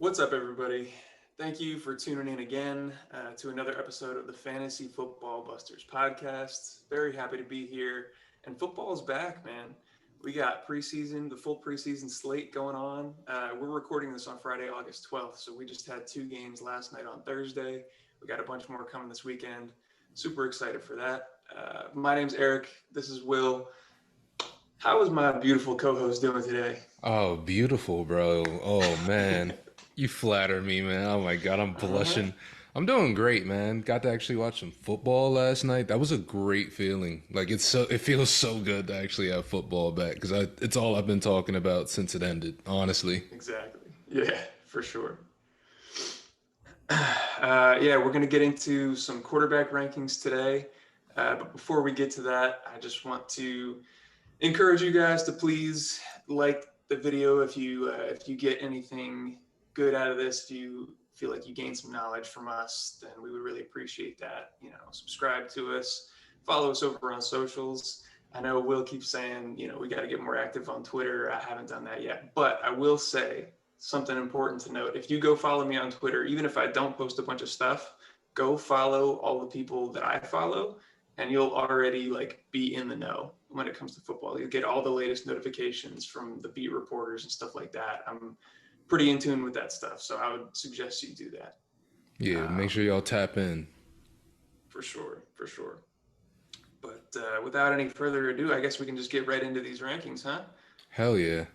What's up, everybody? Thank you for tuning in again to another episode of the Fantasy Football Busters podcast. Very happy to be here. And football is back, man. We got preseason, the full preseason slate going on. We're recording this on Friday, August 12th. So we just had two games last night on Thursday. We got a bunch more coming this weekend. Super excited for that. My name's Eric. This is Will. How is my beautiful co-host doing today? Oh, beautiful, bro. Oh, man. You flatter me, man. Oh my God, I'm Uh-huh. blushing. I'm doing great, man. Got to actually watch some football last night. That was a great feeling. It feels so good to actually have football back because it's all I've been talking about since it ended, honestly. Exactly. Yeah, for sure. Yeah, we're going to get into some quarterback rankings today. But before we get to that, I just want to encourage you guys to please like the video if you get anything good out of this. If you feel like you gained some knowledge from us, then we would really appreciate that. Subscribe to us, follow us over on socials. I know Will keeps saying, we got to get more active on Twitter. I haven't done that yet, but I will say something important to note. If you go follow me on Twitter, even if I don't post a bunch of stuff, go follow all the people that I follow and you'll already be in the know when it comes to football. You'll get all the latest notifications from the beat reporters and stuff like that. I'm pretty in tune with that stuff, so I would suggest you do that. Yeah, make sure um, y'all tap in. for sure, for sure. But without any further ado, I guess we can just get right into these rankings, huh? Hell yeah.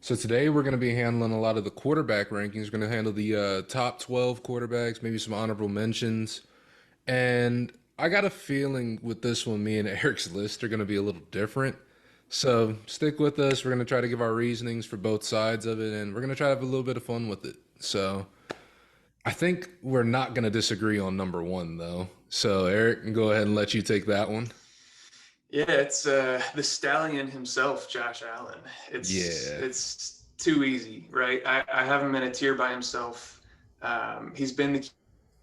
So today we're going to be handling a lot of the quarterback rankings. We're going to handle the top 12 quarterbacks, maybe some honorable mentions. And I got a feeling with this one, me and Eric's list are going to be a little different. So stick with us. We're going to try to give our reasonings for both sides of it, and we're going to try to have a little bit of fun with it. So I think we're not going to disagree on number one, though. So Eric, can go ahead and let you take that one. Yeah, it's the stallion himself, Josh Allen. It's Yeah. it's too easy, right? I have him in a tier by himself. He's been the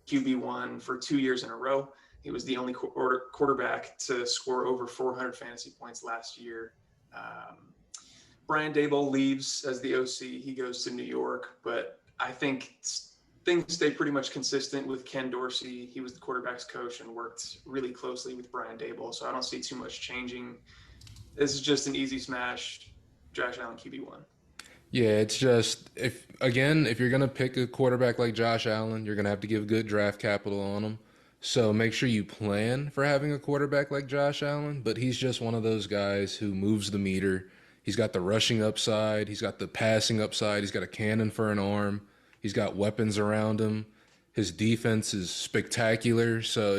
QB1 for 2 years in a row. He was the only quarterback to score over 400 fantasy points last year. Um, Brian Daboll leaves as the OC. He goes to New York, but I think things stay pretty much consistent with Ken Dorsey. He was the quarterback's coach and worked really closely with Brian Daboll, so I don't see too much changing. This is just an easy smash. Josh Allen QB1. Yeah, it's just if you're gonna pick a quarterback like Josh Allen, you're gonna have to give good draft capital on him. So make sure you plan for having a quarterback like Josh Allen, but he's just one of those guys who moves the meter. He's got the rushing upside, he's got the passing upside, he's got a cannon for an arm, he's got weapons around him. His defense is spectacular, so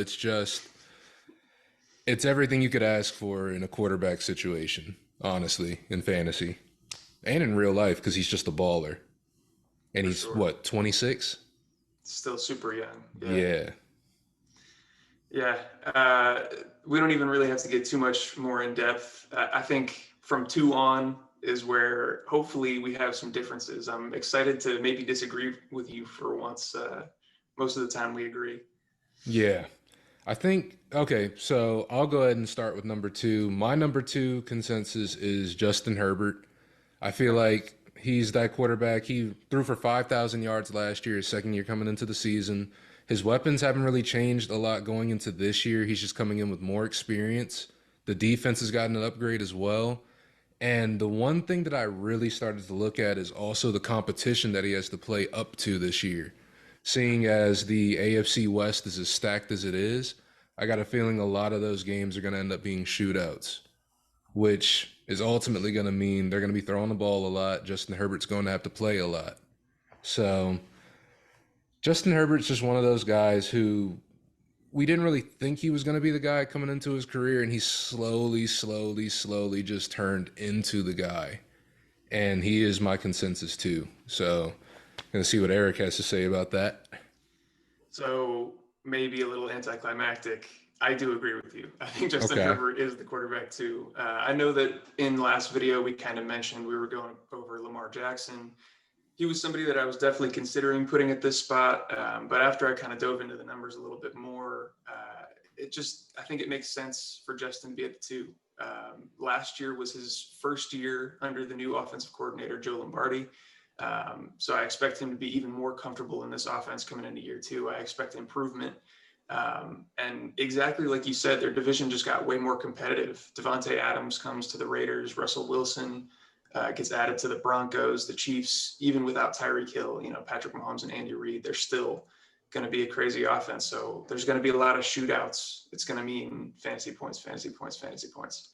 it's everything you could ask for in a quarterback situation, honestly, in fantasy and in real life because he's just a baller. And For he's sure. what, 26? Still super young. Yeah. Yeah. Yeah. Uh, we don't even really have to get too much more in depth. I think from two on is where hopefully we have some differences. I'm excited to maybe disagree with you for once. Most of the time we agree. Yeah. I think, okay, so I'll go ahead and start with number two. My number two consensus is Justin Herbert. I feel Okay. like he's that quarterback. He threw for 5,000 yards last year, his second year coming into the season. His weapons haven't really changed a lot going into this year. He's just coming in with more experience. The defense has gotten an upgrade as well. And the one thing that I really started to look at is also the competition that he has to play up to this year. Seeing as the AFC West is as stacked as it is, I got a feeling a lot of those games are going to end up being shootouts, which is ultimately going to mean they're going to be throwing the ball a lot. Justin Herbert's going to have to play a lot. So Justin Herbert's just one of those guys who we didn't really think he was going to be the guy coming into his career, and he slowly just turned into the guy. And he is my consensus too. So, gonna see what Eric has to say about that. So maybe a little anticlimactic. I do agree with you. I think Justin Okay. Herbert is the quarterback too. I know that in last video we kind of mentioned we were going over Lamar Jackson. He was somebody that I was definitely considering putting at this spot, but after I kind of dove into the numbers a little bit more, I think it makes sense for Justin to be at the two. Last year was his first year under the new offensive coordinator Joe Lombardi. So I expect him to be even more comfortable in this offense coming into year two. I expect improvement. And exactly like you said, their division just got way more competitive. Devontae Adams comes to the Raiders. Russell Wilson gets added to the Broncos. The Chiefs, even without Tyreek Hill, Patrick Mahomes and Andy Reid, they're still going to be a crazy offense. So there's going to be a lot of shootouts. It's going to mean fantasy points, fantasy points, fantasy points.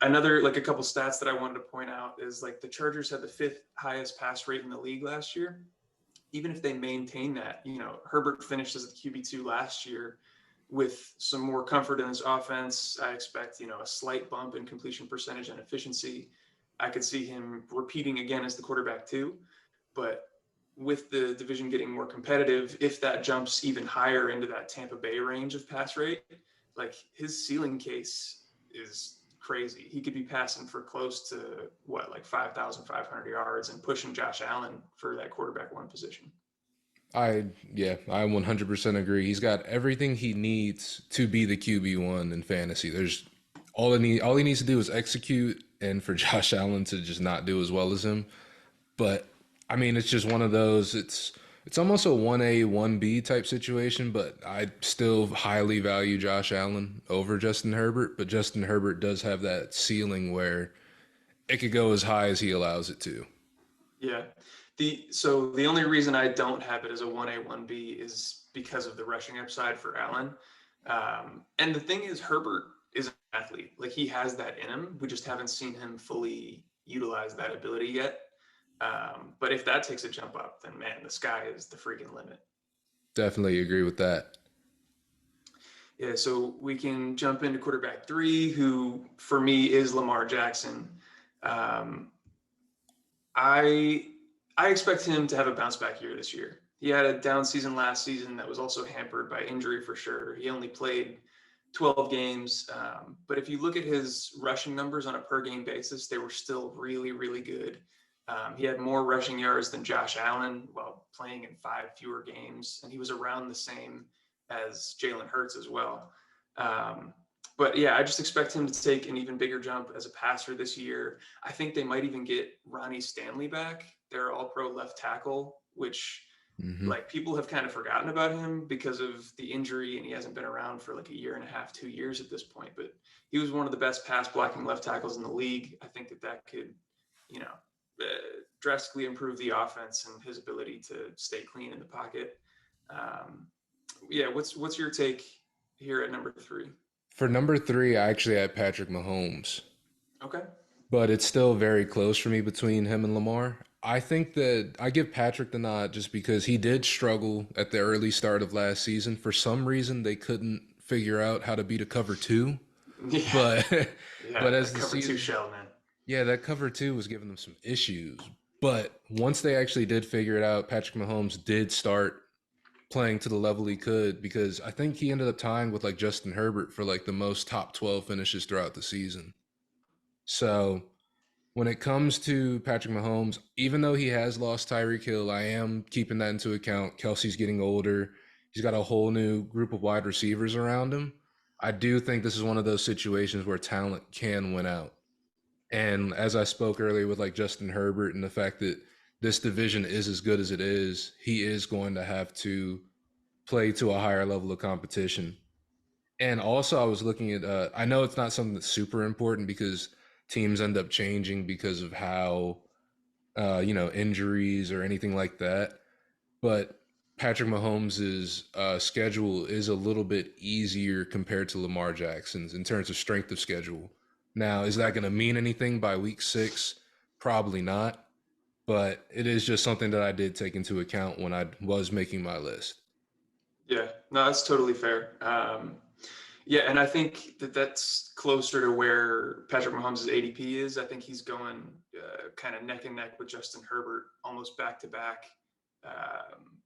Another, like a couple stats that I wanted to point out is like the Chargers had the 5th highest pass rate in the league last year. Even if they maintain that, Herbert finished as the QB2 last year with some more comfort in his offense. I expect, a slight bump in completion percentage and efficiency. I could see him repeating again as the quarterback too, but with the division getting more competitive, if that jumps even higher into that Tampa Bay range of pass rate, like his ceiling case is crazy. He could be passing for close to like 5,500 yards and pushing Josh Allen for that quarterback one position. I 100% agree. He's got everything he needs to be the QB1 in fantasy. There's all he needs to do is execute, and for Josh Allen to just not do as well as him. But I mean, it's just one of those. It's almost a 1A 1B type situation. But I still highly value Josh Allen over Justin Herbert. But Justin Herbert does have that ceiling where it could go as high as he allows it to. Yeah. So the only reason I don't have it as a 1A 1B is because of the rushing upside for Allen. And the thing is, Herbert is an athlete. Like, he has that in him. We just haven't seen him fully utilize that ability yet. But if that takes a jump up, then man, the sky is the freaking limit. Definitely agree with that. Yeah, so we can jump into quarterback 3, who for me is Lamar Jackson. I expect him to have a bounce back year this year. He had a down season last season that was also hampered by injury for sure. He only played 12 games. But if you look at his rushing numbers on a per game basis, they were still really, really good. He had more rushing yards than Josh Allen while playing in 5 fewer games, and he was around the same as Jalen Hurts as well. But yeah, I just expect him to take an even bigger jump as a passer this year. I think they might even get Ronnie Stanley back, their all-pro left tackle, which like people have kind of forgotten about him because of the injury, and he hasn't been around for like a year and a half, 2 years at this point. But he was one of the best pass blocking left tackles in the league. I think that could, drastically improve the offense and his ability to stay clean in the pocket. Yeah, what's your take here at number 3? For number 3, I actually had Patrick Mahomes. Okay. But it's still very close for me between him and Lamar. I think that I give Patrick the nod just because he did struggle at the early start of last season. For some reason, they couldn't figure out how to beat a cover 2. Yeah. But yeah, but as the cover season, 2 shell, man. yeah, that cover 2 was giving them some issues. But once they actually did figure it out, Patrick Mahomes did start playing to the level he could, because I think he ended up tying with like Justin Herbert for like the most top 12 finishes throughout the season. So when it comes to Patrick Mahomes, even though he has lost Tyreek Hill, I am keeping that into account. Kelsey's getting older. He's got a whole new group of wide receivers around him. I do think this is one of those situations where talent can win out. And as I spoke earlier with like Justin Herbert and the fact that this division is as good as it is, he is going to have to play to a higher level of competition. And also, I was looking at, I know it's not something that's super important because teams end up changing because of how, injuries or anything like that. But Patrick Mahomes' schedule is a little bit easier compared to Lamar Jackson's in terms of strength of schedule. Now, is that going to mean anything by week 6? Probably not. But it is just something that I did take into account when I was making my list. Yeah, no, that's totally fair. Yeah, and I think that's closer to where Patrick Mahomes' ADP is. I think he's going kind of neck and neck with Justin Herbert, almost back to back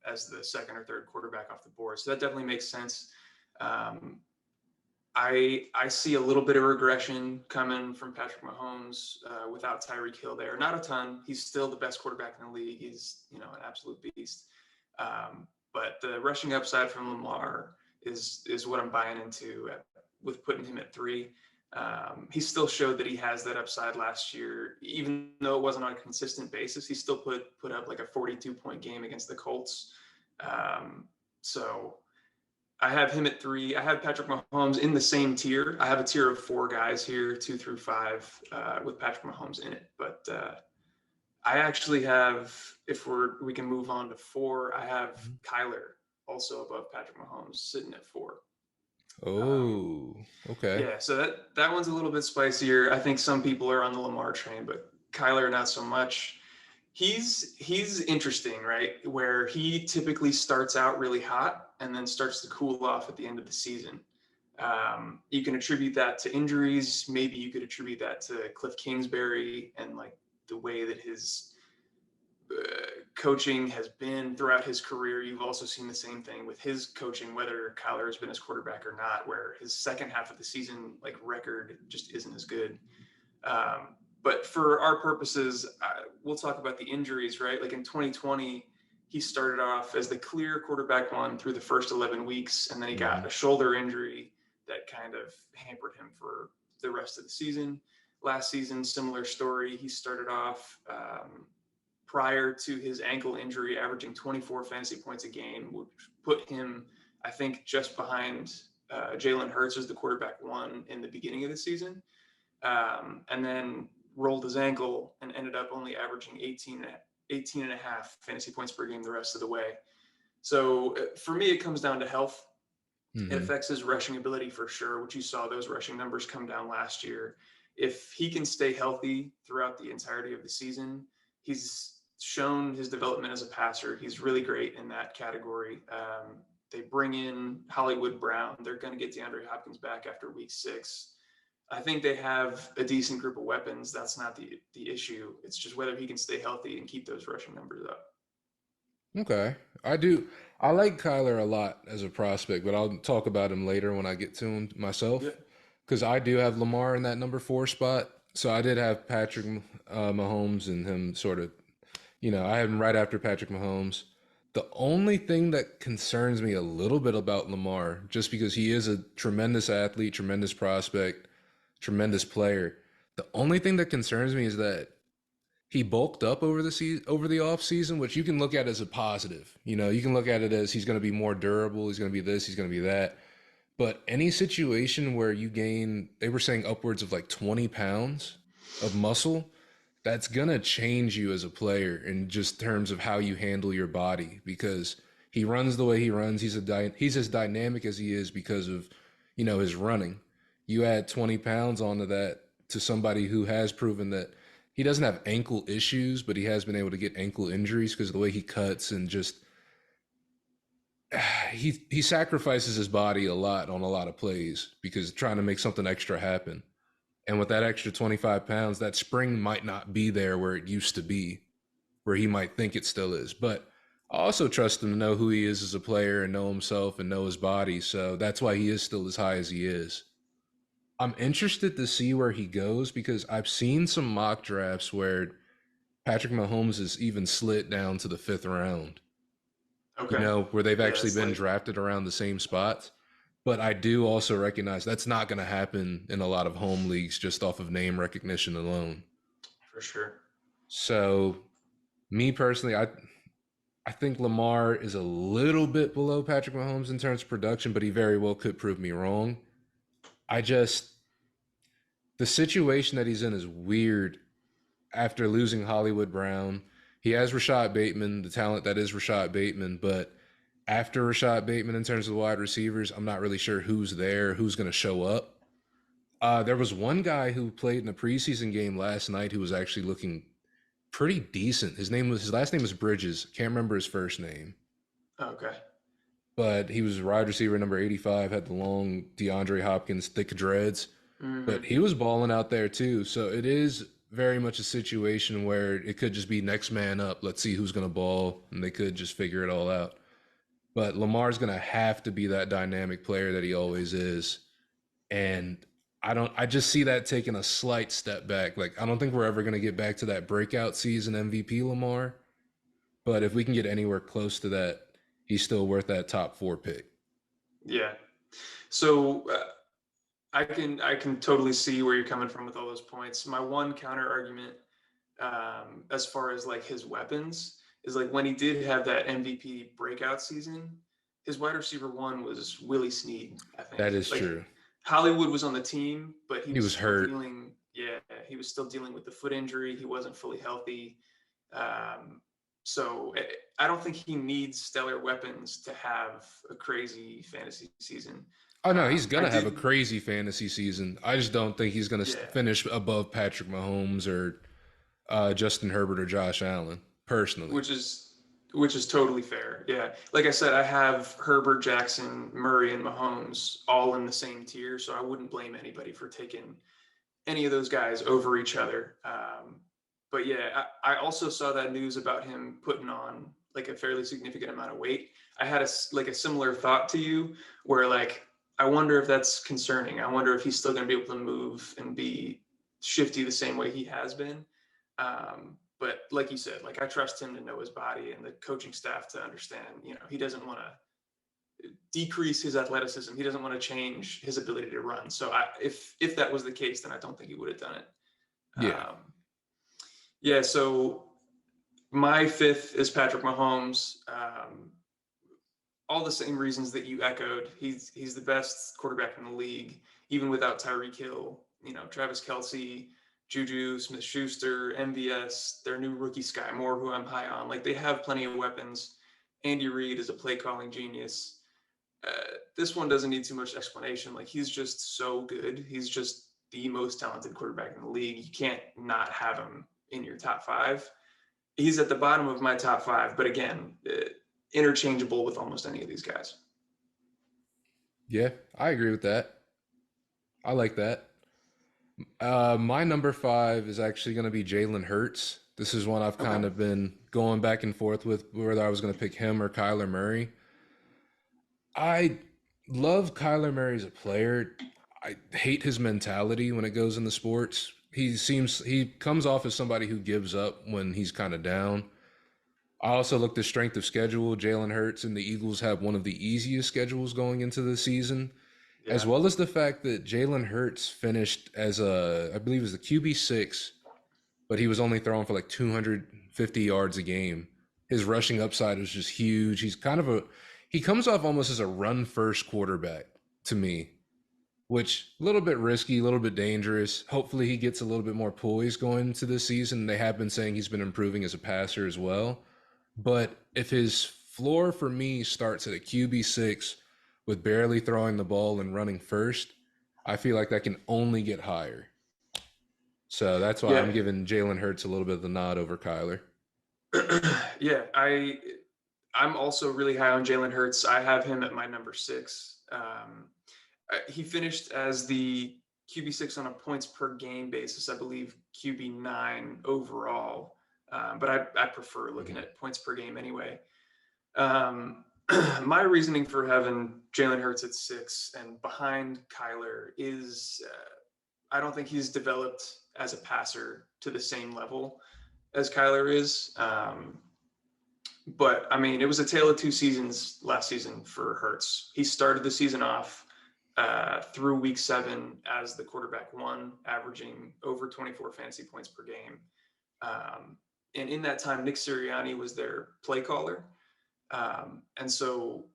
as the second or third quarterback off the board. So that definitely makes sense. I see a little bit of regression coming from Patrick Mahomes without Tyreek Hill there. Not a ton. He's still the best quarterback in the league. He's an absolute beast. But the rushing upside from Lamar is what I'm buying into with putting him at 3. He still showed that he has that upside last year, even though it wasn't on a consistent basis. He still put up like a 42-point game against the Colts. So I have him at 3. I have Patrick Mahomes in the same tier. I have a tier of 4 guys here, 2 through 5, with Patrick Mahomes in it. But I actually have, if we can move on to 4, I have Kyler also above Patrick Mahomes, sitting at 4. Oh, okay. Yeah, so that one's a little bit spicier. I think some people are on the Lamar train, but Kyler not so much. He's interesting, right? Where he typically starts out really hot and then starts to cool off at the end of the season. You can attribute that to injuries. Maybe you could attribute that to Cliff Kingsbury and like the way that his coaching has been throughout his career. You've also seen the same thing with his coaching, whether Kyler has been his quarterback or not, where his second half of the season like record just isn't as good. But for our purposes, we'll talk about the injuries, right? Like in 2020, he started off as the clear quarterback one through the first 11 weeks, and then he got a shoulder injury that kind of hampered him for the rest of the season. Last season, similar story. He started off prior to his ankle injury, averaging 24 fantasy points a game, which put him, I think, just behind Jalen Hurts as the quarterback one in the beginning of the season. And then rolled his ankle and ended up only averaging 18 and a half fantasy points per game the rest of the way. So for me, it comes down to health. It affects his rushing ability for sure, which you saw those rushing numbers come down last year. If he can stay healthy throughout the entirety of the season, he's shown his development as a passer. He's really great in that category. They bring in Hollywood Brown. They're going to get DeAndre Hopkins back after week 6. I think they have a decent group of weapons. That's not the issue. It's just whether he can stay healthy and keep those rushing numbers up. Okay. I do. I like Kyler a lot as a prospect, but I'll talk about him later when I get to him Yeah. myself. Because I do have Lamar in that number 4 spot. So I did have Patrick Mahomes and him sort of, I had him right after Patrick Mahomes. The only thing that concerns me a little bit about Lamar, just because he is a tremendous athlete, tremendous prospect, tremendous player, the only thing that concerns me is that he bulked up over the off season, which you can look at as a positive. You can look at it as he's going to be more durable, he's going to be this, he's going to be that. But any situation where you gain, they were saying upwards of like 20 pounds of muscle, that's going to change you as a player in just terms of how you handle your body, because he runs the way he runs. He's as dynamic as he is because of, his running. You add 20 pounds onto that to somebody who has proven that he doesn't have ankle issues, but he has been able to get ankle injuries because of the way he cuts and just he sacrifices his body a lot on a lot of plays because trying to make something extra happen. And with that extra 25 pounds, that spring might not be there where it used to be, where he might think it still is. But I also trust him to know who he is as a player and know himself and know his body. So that's why he is still as high as he is. I'm interested to see where he goes because I've seen some mock drafts where Patrick Mahomes is even slid down to the 5th round, Okay. where they've Yeah, actually that's been late drafted around the same spots. But I do also recognize that's not going to happen in a lot of home leagues just off of name recognition alone. for sure. So, me personally, I think Lamar is a little bit below Patrick Mahomes in terms of production, but he very well could prove me wrong. I just the situation that he's in is weird after losing Hollywood Brown. He has Rashad Bateman, the talent that is Rashad Bateman, but after Rashad Bateman in terms of wide receivers, I'm not really sure who's there, who's going to show up. There was one guy who played in a preseason game last night who was actually looking pretty decent. His last name was Bridges. Can't remember his first name, Okay. but he was wide receiver number 85. Had the long DeAndre Hopkins thick dreads, Mm-hmm. but he was balling out there too. So it is very much a situation where it could just be next man up. Let's see who's going to ball, and they could just figure it all out. But Lamar's going to have to be that dynamic player that he always is. And I just see that taking a slight step back. Like, I don't think we're ever going to get back to that breakout season MVP Lamar. But if we can get anywhere close to that, he's still worth that top 4 pick. Yeah. So I can totally see where you're coming from with all those points. My one counter argument, as far as like his weapons, is like when he did have that MVP breakout season, his wide receiver one was Willie Snead, I That think. is Like true. Hollywood was on the team, but he He was was still hurt, dealing. Yeah, he was still dealing with the foot injury. He wasn't fully healthy. Um, so I don't think he needs stellar weapons to have a crazy fantasy season. oh no, he's I gonna have a did, crazy fantasy season. I just don't think he's gonna yeah, finish above Patrick Mahomes or Justin Herbert or Josh Allen. Personally, which is which is totally fair. Yeah, like I said, I have Herbert, Jackson, Murray, and Mahomes all in the same tier, so I wouldn't blame anybody for taking any of those guys over each other. But yeah, I also saw that news about him putting on like a fairly significant amount of weight. I had like a similar thought to you, where like I wonder if that's concerning. I wonder if he's still going to be able to move and be shifty the same way he has been. But like you said, like I trust him to know his body and the coaching staff to understand. He doesn't want to decrease his athleticism. He doesn't want to change his ability to run. So if that was the case, then I don't think he would have done it. yeah, Yeah. So my fifth is Patrick Mahomes. All the same reasons that you echoed. He's the best quarterback in the league, even without Tyreek Hill. Travis Kelce, Juju Smith-Schuster, MVS, their new rookie Sky Moore, who I'm high on. Like they have plenty of weapons. Andy Reid is a play calling genius. This one doesn't need too much explanation. Like he's just so good. He's just the most talented quarterback in the league. You can't not have him in your top five. He's at the bottom of my top five, but again, interchangeable with almost any of these guys. yeah, I agree with that. I like that. My number five is actually going to be Jalen Hurts. This is one I've Okay. kind of been going back and forth with whether I was going to pick him or Kyler Murray. I love Kyler Murray as a player. I hate his mentality when it goes into sports. He comes off as somebody who gives up when he's kind of down. I also looked at strength of schedule. Jalen Hurts and the Eagles have one of the easiest schedules going into the season, as Yeah. well as the fact that Jalen Hurts finished as I believe it was the QB6, but he was only throwing for like 250 yards a game. His rushing upside was just huge. He comes off almost as a run first quarterback to me, which a little bit risky, a little bit dangerous. Hopefully he gets a little bit more poise going into this season. They have been saying he's been improving as a passer as well. But if his floor for me starts at a QB6 with barely throwing the ball and running first, I feel like that can only get higher. So that's why Yeah. I'm giving Jalen Hurts a little bit of the nod over Kyler. Yeah. I'm also really high on Jalen Hurts. I have him at my number six. He finished as the QB6 on a points per game basis, I believe QB9 overall. But I prefer looking Mhm. at points per game anyway. Um, my reasoning for having Jalen Hurts at six and behind Kyler is I don't think he's developed as a passer to the same level as Kyler is. But I mean, it was a tale of two seasons last season for Hurts. He started the season off through week 7 as the quarterback one, averaging over 24 fantasy points per game. And in that time, Nick Sirianni was their play caller. And so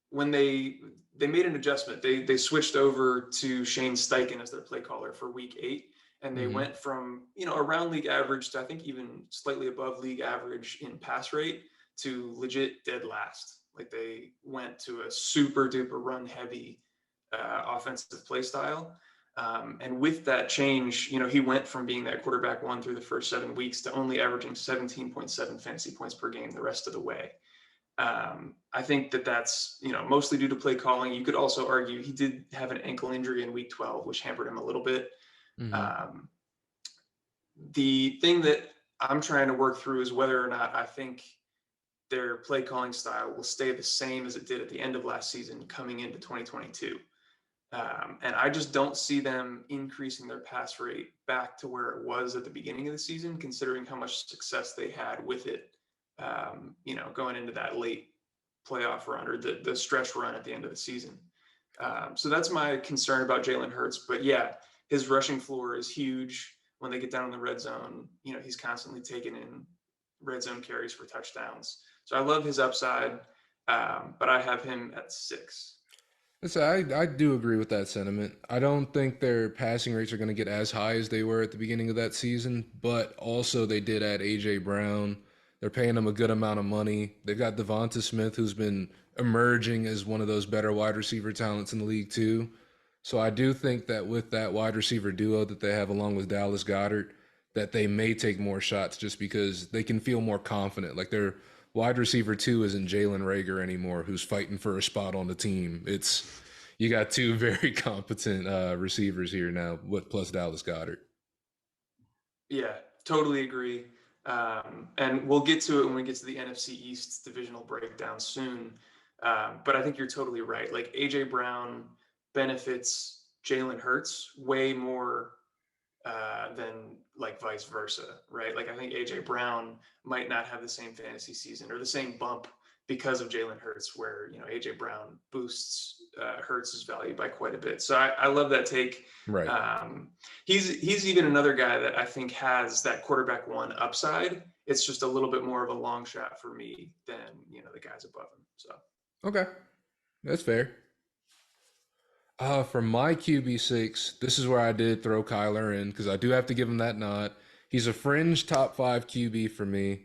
when they made an adjustment, they switched over to Shane Steichen as their play caller for week 8. And they Mm-hmm. went from, around league average to I think even slightly above league average in pass rate to legit dead last. Like they went to a super duper run heavy offensive play style. And with that change, he went from being that quarterback one through the first 7 weeks to only averaging 17.7 fantasy points per game the rest of the way. I think that's mostly due to play calling. You could also argue he did have an ankle injury in week 12, which hampered him a little bit. Mm-hmm. Um, the thing that I'm trying to work through is whether or not I think their play calling style will stay the same as it did at the end of last season coming into 2022. And I just don't see them increasing their pass rate back to where it was at the beginning of the season, considering how much success they had with it, going into that late playoff run or the stretch run at the end of the season. So that's my concern about Jalen Hurts. But yeah, his rushing floor is huge. When they get down in the red zone, he's constantly taking in red zone carries for touchdowns. So I love his upside, but I have him at 6. So I do agree with that sentiment. I don't think their passing rates are going to get as high as they were at the beginning of that season, but also they did add AJ Brown. They're paying him a good amount of money. They've got Devonta Smith, who's been emerging as one of those better wide receiver talents in the league too. So I do think that with that wide receiver duo that they have along with Dallas Goedert, that they may take more shots just because they can feel more confident. Like their wide receiver two isn't Jalen Rager anymore, who's fighting for a spot on the team. It's you got two very competent receivers here now, with plus Dallas Goedert. Yeah, totally agree. And we'll get to it when we get to the NFC East divisional breakdown soon. But I think you're totally right. Like AJ Brown benefits Jalen Hurts way more than like vice versa, right? Like I think AJ Brown might not have the same fantasy season or the same bump because of Jalen Hurts, where AJ Brown boosts Hurts' value by quite a bit. So I love that take. Right. Um, he's even another guy that I think has that quarterback one upside. It's just a little bit more of a long shot for me than the guys above him. So Okay, that's fair. For my QB6, this is where I did throw Kyler in because I do have to give him that nod. He's a fringe top five QB for me.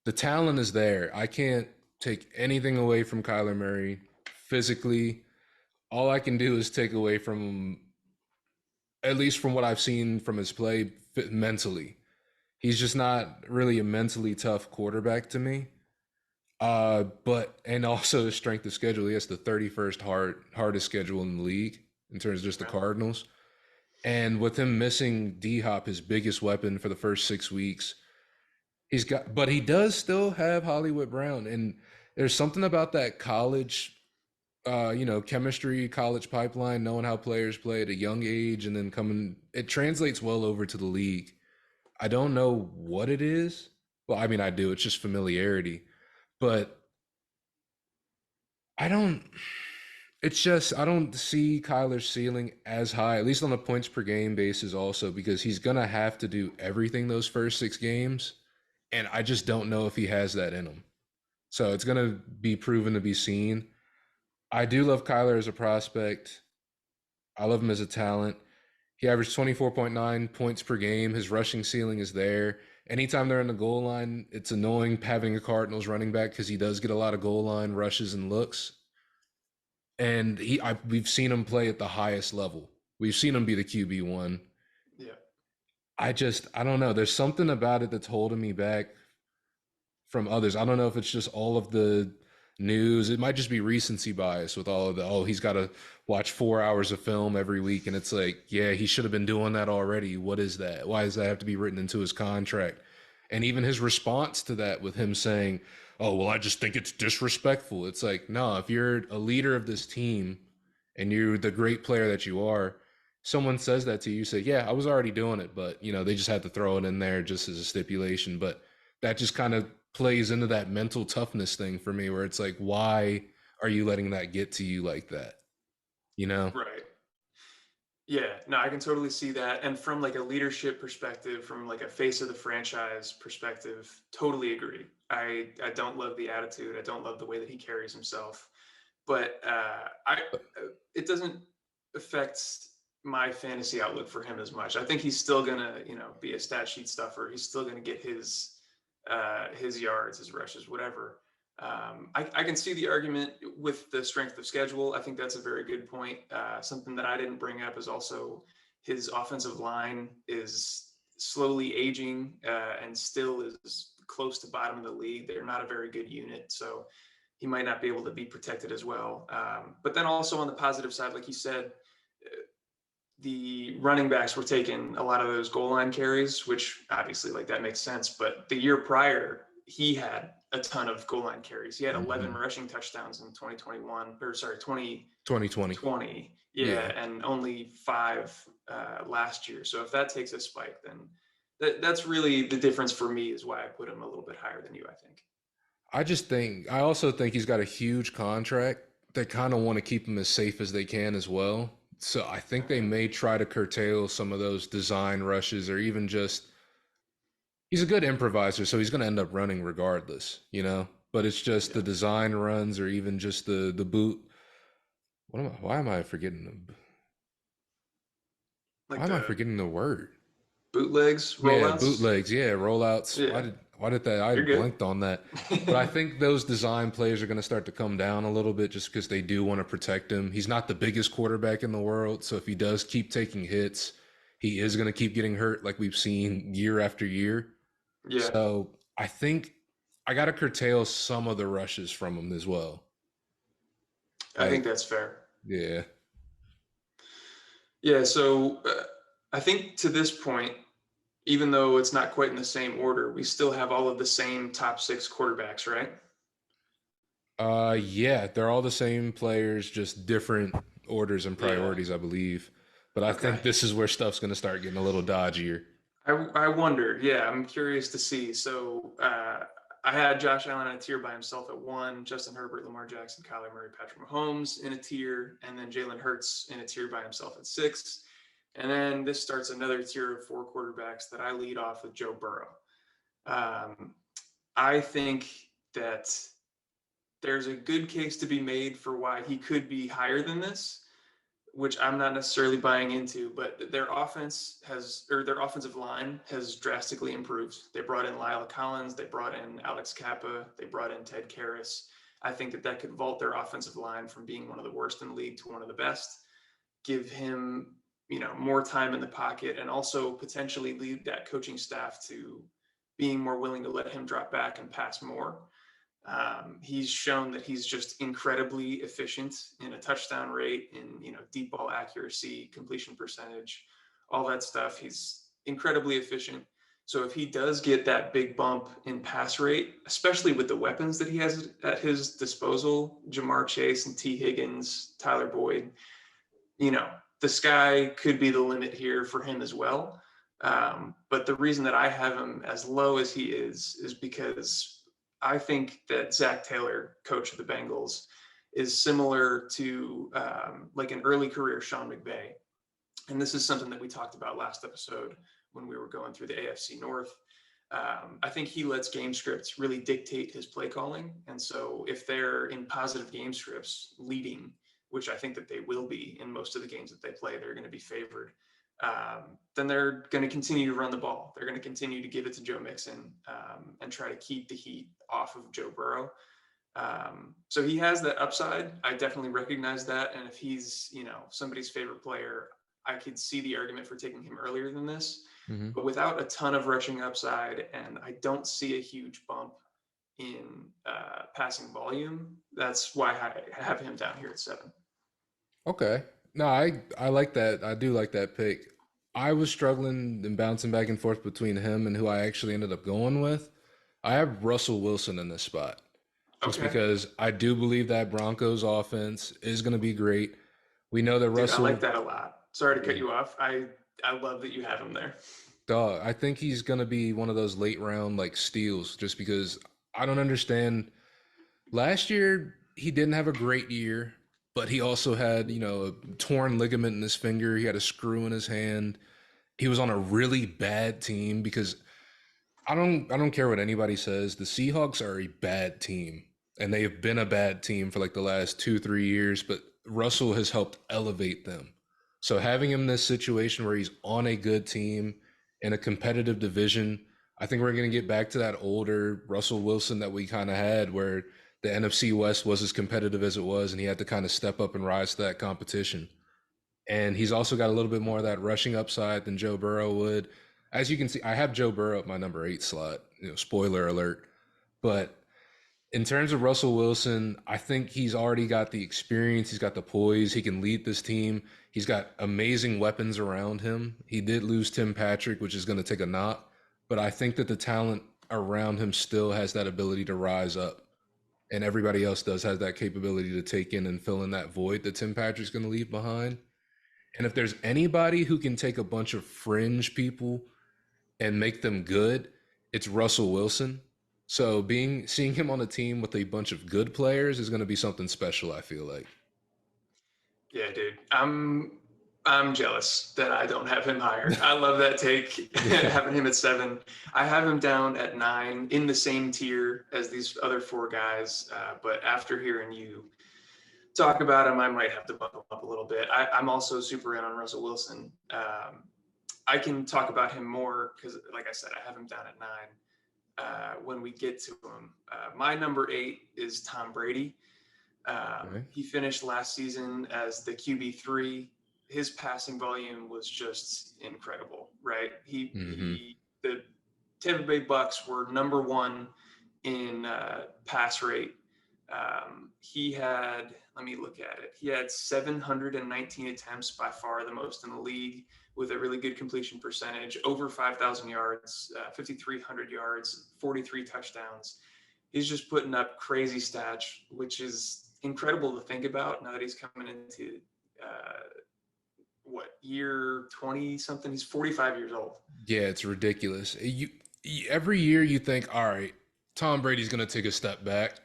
The talent is there. I can't take anything away from Kyler Murray physically. All I can do is take away from him, at least from what I've seen from his play mentally. He's just not really a mentally tough quarterback to me. But and also his strength of schedule. He has the 31st hardest schedule in the league in terms of just the okay. Cardinals. And with him missing D Hop, his biggest weapon for the first 6 weeks, but he does still have Hollywood Brown. And there's something about that college, chemistry, college pipeline, knowing how players play at a young age and then it translates well over to the league. I don't know what it is. Well, I mean, I do. It's just familiarity. But I don't. It's just I don't see Kyler's ceiling as high, at least on a points per game basis, also because he's gonna have to do everything those first 6 games, and I just don't know if he has that in him. So it's gonna be proven to be seen. I do love Kyler as a prospect. I love him as a talent. He averaged 24.9 points per game. His rushing ceiling is there. Anytime they're in the goal line, it's annoying having a Cardinals running back because he does get a lot of goal line rushes and looks. And we've seen him play at the highest level. We've seen him be the QB1. Yeah. I don't know. There's something about it that's holding me back from others. I don't know if it's just all of the news. It might just be recency bias with all of he's got to watch 4 hours of film every week. And it's like, yeah, he should have been doing that already. What is that? Why does that have to be written into his contract? And even his response to that with him saying, oh, well, I just think it's disrespectful. It's like, no, if you're a leader of this team and you're the great player that you are, someone says that to you, you say, yeah, I was already doing it, but they just had to throw it in there just as a stipulation. But that just kind of plays into that mental toughness thing for me where it's like, why are you letting that get to you like that? Right. Yeah, no, I can totally see that. And from like a leadership perspective, from like a face of the franchise perspective, totally agree. I don't love the attitude. I don't love the way that he carries himself. But I it doesn't affect my fantasy outlook for him as much. I think he's still gonna, be a stat sheet stuffer. He's still gonna get his yards, his rushes, whatever. I can see the argument with the strength of schedule. I think that's a very good point. Something that I didn't bring up is also his offensive line is slowly aging and still is close to bottom of the league. They're not a very good unit, so he might not be able to be protected as well. But then also on the positive side, like you said, the running backs were taking a lot of those goal line carries, which obviously like that makes sense. But the year prior, he had a ton of goal line carries. He had 11 rushing touchdowns in 2021, or sorry, 2020. Yeah, and only 5 last year. So if that takes a spike, then that's really the difference for me is why I put him a little bit higher than you, I think. I also think he's got a huge contract they kind of want to keep him as safe as they can as well. So I think they Okay. may try to curtail some of those design rushes or even just he's a good improviser, so he's going to end up running regardless, you know? But it's just the Yeah. design runs or even just the boot. Why am I forgetting why Like am I the forgetting the word? bootlegs, Yeah, rollouts. bootlegs. Yeah, rollouts. Yeah. Why did that? I You're good. blanked on that. But I think those design plays are going to start to come down a little bit just because they do want to protect him. He's not the biggest quarterback in the world, so if he does keep taking hits, he is going to keep getting hurt like we've seen year after year. Yeah. So I think I got to curtail some of the rushes from him as well. I Like, think that's fair. yeah. Yeah. So I think to this point, even though it's not quite in the same order, we still have all of the same top six quarterbacks, right? Yeah, they're all the same players, just different orders and Yeah. priorities, I believe. But I Okay. think this is where stuff's going to start getting a little dodgier. I wondered. Yeah, I'm curious to see. So I had Josh Allen in a tier by himself at one, Justin Herbert, Lamar Jackson, Kyler Murray, Patrick Mahomes in a tier, and then Jalen Hurts in a tier by himself at six. And then this starts another tier of four quarterbacks that I lead off with Joe Burrow. Um, I think that there's a good case to be made for why he could be higher than this, which I'm not necessarily buying into, but their offense has, or their offensive line has drastically improved. They brought in Lyle Collins, they brought in Alex Kappa, they brought in Ted Karras. I think that that could vault their offensive line from being one of the worst in the league to one of the best, give him, more time in the pocket, and also potentially lead that coaching staff to being more willing to let him drop back and pass more. He's shown that he's just incredibly efficient in a touchdown rate, in deep ball accuracy, completion percentage, all that stuff. He's incredibly efficient. So if he does get that big bump in pass rate, especially with the weapons that he has at his disposal, Jamar Chase and T. Higgins, Tyler Boyd, the sky could be the limit here for him as well. But the reason that I have him as low as he is because I think that Zach Taylor, coach of the Bengals, is similar to like an early career Sean McVay. And this is something that we talked about last episode when we were going through the AFC North. I think he lets game scripts really dictate his play calling. And so if they're in positive game scripts leading, which I think that they will be in most of the games that they play, they're going to be favored. Then they're going to continue to run the ball. They're going to continue to give it to Joe Mixon and try to keep the heat off of Joe Burrow. So he has that upside. I definitely recognize that. And if he's, somebody's favorite player, I could see the argument for taking him earlier than this. Hmm. But without a ton of rushing upside, and I don't see a huge bump in passing volume, that's why I have him down here at seven. Okay. No, I like that. I do like that pick. I was struggling and bouncing back and forth between him and who I actually ended up going with. I have Russell Wilson in this spot just Okay. because I do believe that Broncos offense is going to be great. We know that Dude, I like Russell, that a lot. Sorry to cut yeah, you off. I love that you have him there. dog, I think he's going to be one of those late round like steals just because I don't understand. Last year, he didn't have a great year, but he also had, a torn ligament in his finger. He had a screw in his hand. He was on a really bad team because I don't care what anybody says. The Seahawks are a bad team, and they have been a bad team for like the last 2, 3 years. But Russell has helped elevate them. So having him in this situation where he's on a good team in a competitive division, I think we're going to get back to that older Russell Wilson that we kind of had, where the NFC West was as competitive as it was, and he had to kind of step up and rise to that competition. And he's also got a little bit more of that rushing upside than Joe Burrow would. As you can see, I have Joe Burrow at my number 8 slot. Spoiler alert. But in terms of Russell Wilson, I think he's already got the experience. He's got the poise. He can lead this team. He's got amazing weapons around him. He did lose Tim Patrick, which is going to take a knock. But I think that the talent around him still has that ability to rise up. And everybody else does have that capability to take in and fill in that void that Tim Patrick's going to leave behind. And if there's anybody who can take a bunch of fringe people and make them good, it's Russell Wilson. So seeing him on a team with a bunch of good players is going to be something special, I feel like. Yeah, dude. I'm jealous that I don't have him higher. I love that take, Yeah. having him at 7. I have him down at 9 in the same tier as these other 4 guys. But after hearing you talk about him, I might have to bump him up a little bit. I'm also super in on Russell Wilson. I can talk about him more because, like I said, I have him down at 9 when we get to him. My number 8 is Tom Brady. Okay. He finished last season as the QB3. His passing volume was just incredible, right? Hmm. The Tampa Bay Bucks were number 1 in pass rate. He had, let me look at it. He had 719 attempts, by far the most in the league, with a really good completion percentage, over 5,000 yards, 5,300 yards, 43 touchdowns. He's just putting up crazy stats, which is incredible to think about now that he's coming into year 20 something. He's 45 years old. Yeah, it's ridiculous. Every year you think, all right, Tom Brady's going to take a step back,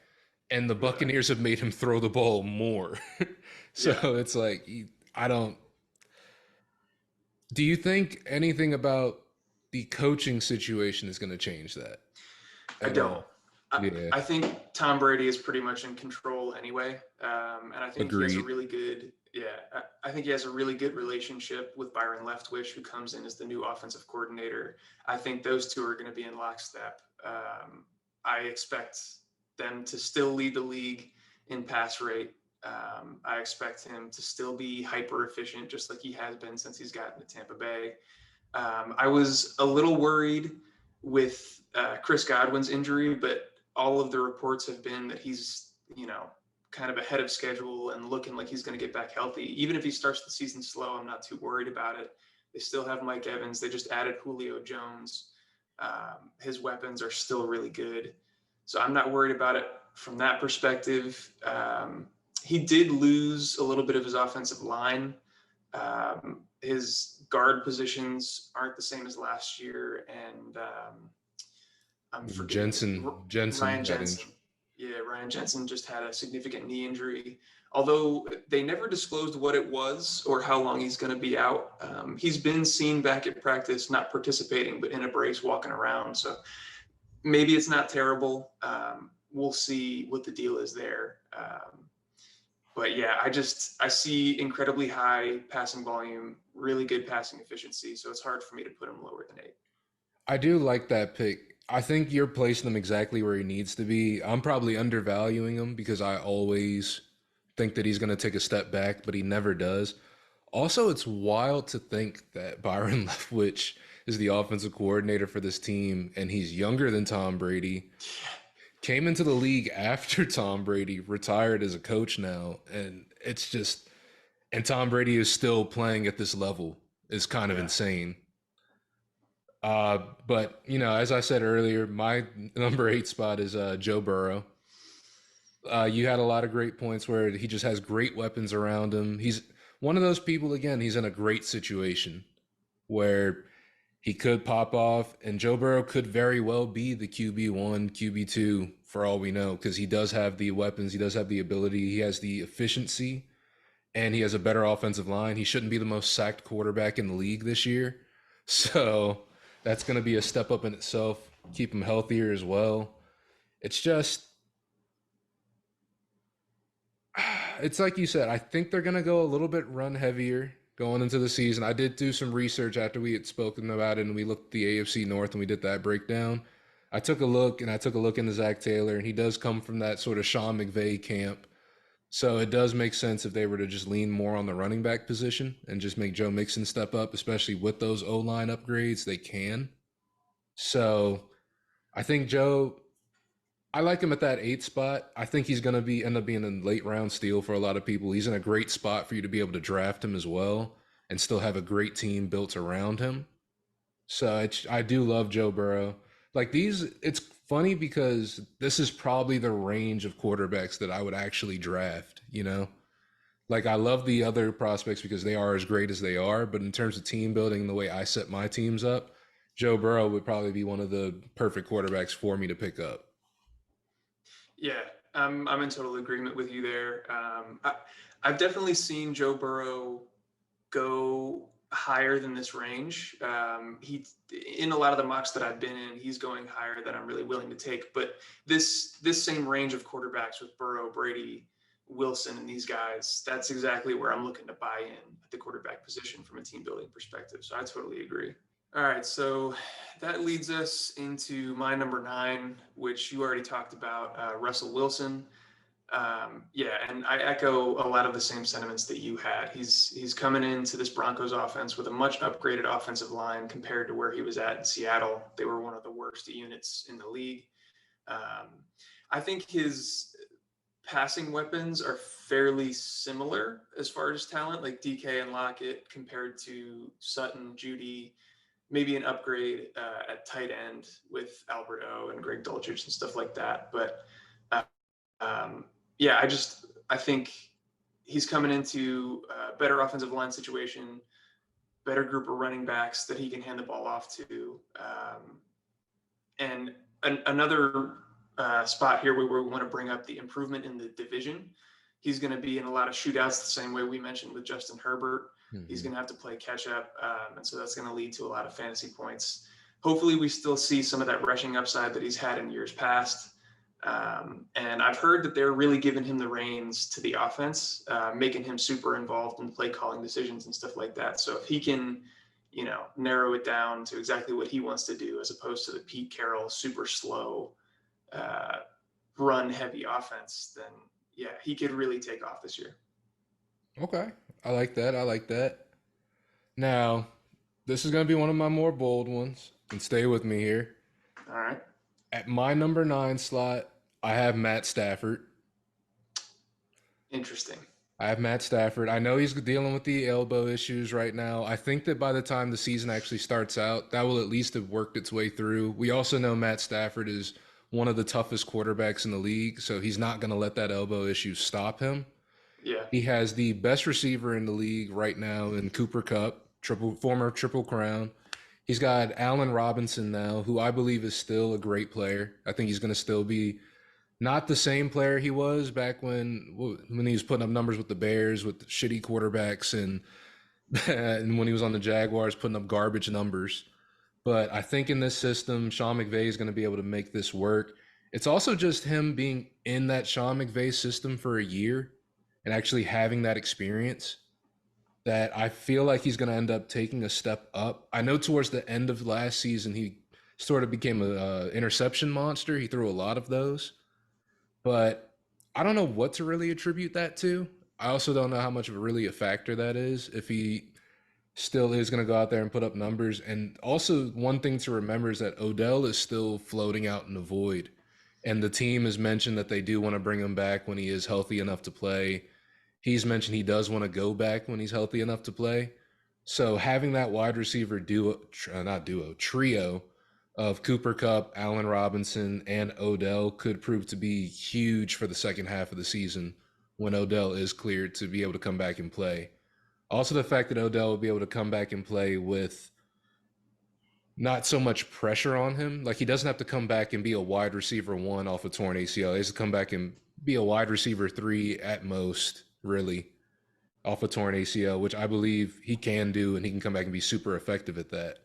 and the Yeah. Buccaneers have made him throw the ball more. So Yeah. it's like, I don't. Do you think anything about the coaching situation is going to change that I at don't. all? Yeah, I think Tom Brady is pretty much in control anyway, and I think he has a agreed. really good. Yeah, I think he has a really good relationship with Byron Leftwich, who comes in as the new offensive coordinator. I think those two are going to be in lockstep. I expect them to still lead the league in pass rate. I expect him to still be hyper efficient, just like he has been since he's gotten to Tampa Bay. I was a little worried with Chris Godwin's injury, but all of the reports have been that he's, kind of ahead of schedule and looking like he's going to get back healthy. Even if he starts the season slow, I'm not too worried about it. They still have Mike Evans. They just added Julio Jones. His weapons are still really good. So I'm not worried about it from that perspective. He did lose a little bit of his offensive line. His guard positions aren't the same as last year, and I'm forgetting Jensen Ryan got Jensen. injured. Yeah, Ryan Jensen just had a significant knee injury. Although they never disclosed what it was or how long he's going to be out. He's been seen back at practice, not participating, but in a brace walking around. So maybe it's not terrible. We'll see what the deal is there. But yeah, I see incredibly high passing volume, really good passing efficiency. So it's hard for me to put him lower than 8. I do like that pick. I think you're placing him exactly where he needs to be. I'm probably undervaluing him because I always think that he's going to take a step back, but he never does. Also, it's wild to think that Byron Leftwich is the offensive coordinator for this team, and he's younger than Tom Brady. Came into the league after Tom Brady, retired as a coach now, and it's just, and Tom Brady is still playing at this level is kind of Yeah. insane. But as I said earlier, my number 8 spot is Joe Burrow. You had a lot of great points where he just has great weapons around him. He's one of those people, again, he's in a great situation where he could pop off, and Joe Burrow could very well be the QB1, QB2 for all we know, because he does have the weapons, he does have the ability, he has the efficiency, and he has a better offensive line. He shouldn't be the most sacked quarterback in the league this year. So that's going to be a step up in itself. Keep him healthier as well. It's just, it's like you said, I think they're going to go a little bit run heavier going into the season. I did do some research after we had spoken about it and we looked at the AFC North and we did that breakdown. I took a look into Zach Taylor, and he does come from that sort of Sean McVay camp. So it does make sense if they were to just lean more on the running back position and just make Joe Mixon step up, especially with those O line upgrades, they can. So I think Joe, I like him at that 8 spot. I think he's going to end up being a late round steal for a lot of people. He's in a great spot for you to be able to draft him as well and still have a great team built around him. So I do love Joe Burrow. Like these, it's funny because this is probably the range of quarterbacks that I would actually draft. Like I love the other prospects because they are as great as they are, but in terms of team building and the way I set my teams up, Joe Burrow would probably be one of the perfect quarterbacks for me to pick up. Yeah, I'm in total agreement with you there. I've definitely seen Joe Burrow go higher than this range. He in a lot of the mocks that I've been in, he's going higher than I'm really willing to take. But this same range of quarterbacks with Burrow, Brady, Wilson, and these guys, that's exactly where I'm looking to buy in at the quarterback position from a team building perspective. So I totally agree. All right, so that leads us into my number 9, which you already talked about, Russell Wilson. Yeah, and I echo a lot of the same sentiments that you had. He's coming into this Broncos offense with a much upgraded offensive line compared to where he was at in Seattle. They were one of the worst units in the league. Um, I think his passing weapons are fairly similar as far as talent, like DK and Lockett compared to Sutton, Judy, maybe an upgrade at tight end with Alberto and Greg Dulcich and stuff like that. But uh, yeah, I think he's coming into a better offensive line situation, better group of running backs that he can hand the ball off to, and another spot here where we want to bring up the improvement in the division. He's going to be in a lot of shootouts the same way we mentioned with Justin Herbert. He's going to have to play catch up, and so that's going to lead to a lot of fantasy points. Hopefully, we still see some of that rushing upside that he's had in years past. And I've heard that they're really giving him the reins to the offense, making him super involved in play calling decisions and stuff like that. So if he can, narrow it down to exactly what he wants to do, as opposed to the Pete Carroll super slow, uh, run heavy offense, then yeah, he could really take off this year. Okay. I like that. I like that. Now, this is going to be one of my more bold ones, and stay with me here. All right. At my number 9 slot, I have Matt Stafford. Interesting. I have Matt Stafford. I know he's dealing with the elbow issues right now. I think that by the time the season actually starts out, that will at least have worked its way through. We also know Matt Stafford is one of the toughest quarterbacks in the league, so he's not going to let that elbow issue stop him. Yeah. He has the best receiver in the league right now in Cooper Kupp, former Triple Crown. He's got Allen Robinson now, who I believe is still a great player. I think he's going to still be not the same player he was back when he was putting up numbers with the Bears with shitty quarterbacks and and when he was on the Jaguars putting up garbage numbers. But I think in this system, Sean McVay is going to be able to make this work. It's also just him being in that Sean McVay system for a year and actually having that experience that I feel like he's going to end up taking a step up. I know towards the end of last season, he sort of became a interception monster. He threw a lot of those, but I don't know what to really attribute that to. I also don't know how much of a really a factor that is if he still is going to go out there and put up numbers. And also, one thing to remember is that Odell is still floating out in the void. And the team has mentioned that they do want to bring him back when he is healthy enough to play. He's mentioned he does want to go back when he's healthy enough to play. So having that wide receiver trio of Cooper Kupp, Allen Robinson, and Odell could prove to be huge for the second half of the season when Odell is cleared to be able to come back and play. Also, the fact that Odell will be able to come back and play with not so much pressure on him. Like he doesn't have to come back and be a wide receiver 1 off a torn ACL. He has to come back and be a wide receiver 3 at most, really, off a torn ACL, which I believe he can do, and he can come back and be super effective at that.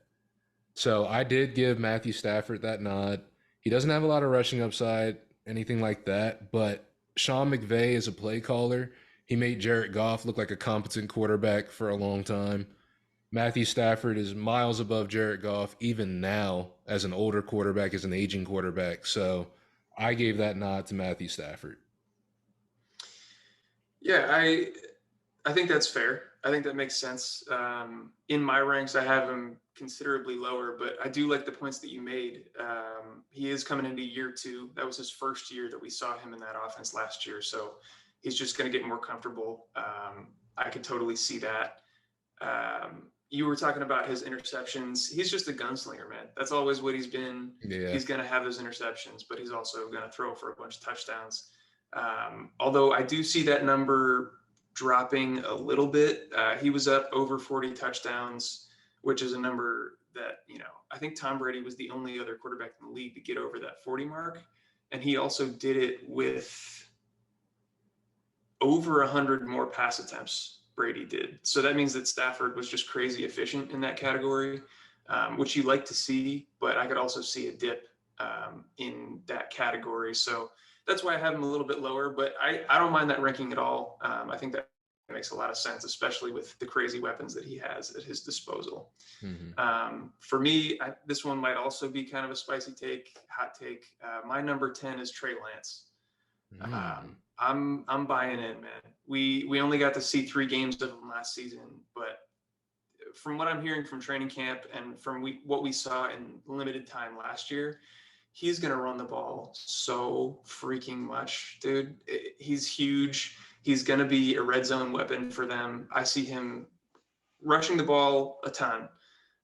So I did give Matthew Stafford that nod. He doesn't have a lot of rushing upside, anything like that, but Sean McVay is a play caller. He made Jared Goff look like a competent quarterback for a long time. Matthew Stafford is miles above Jared Goff, even now, as an older quarterback, as an aging quarterback. So I gave that nod to Matthew Stafford. Yeah, I think that's fair. I think that makes sense. In my ranks, I have him considerably lower, but I do like the points that you made. He is coming into year 2. That was his first year that we saw him in that offense last year. So he's just going to get more comfortable. I could totally see that. You were talking about his interceptions. He's just a gunslinger, man. That's always what he's been. Yeah. He's going to have those interceptions, but he's also going to throw for a bunch of touchdowns. Although I do see that number dropping a little bit. He was up over 40 touchdowns, which is a number that, I think Tom Brady was the only other quarterback in the league to get over that 40 mark. and he also did it with over 100 more pass attempts Brady did. So that means that Stafford was just crazy efficient in that category, which you like to see, but I could also see a dip in that category. So that's why I have him a little bit lower, but I don't mind that ranking at all. I think that makes a lot of sense, especially with the crazy weapons that he has at his disposal. Mm-hmm. For me, this one might also be kind of a spicy take, hot take. My number 10 is Trey Lance. Mm. I'm buying in, man. We only got to see 3 games of him last season, but from what I'm hearing from training camp and from what we saw in limited time last year, he's gonna run the ball so freaking much, dude. He's huge. He's gonna be a red zone weapon for them. I see him rushing the ball a ton,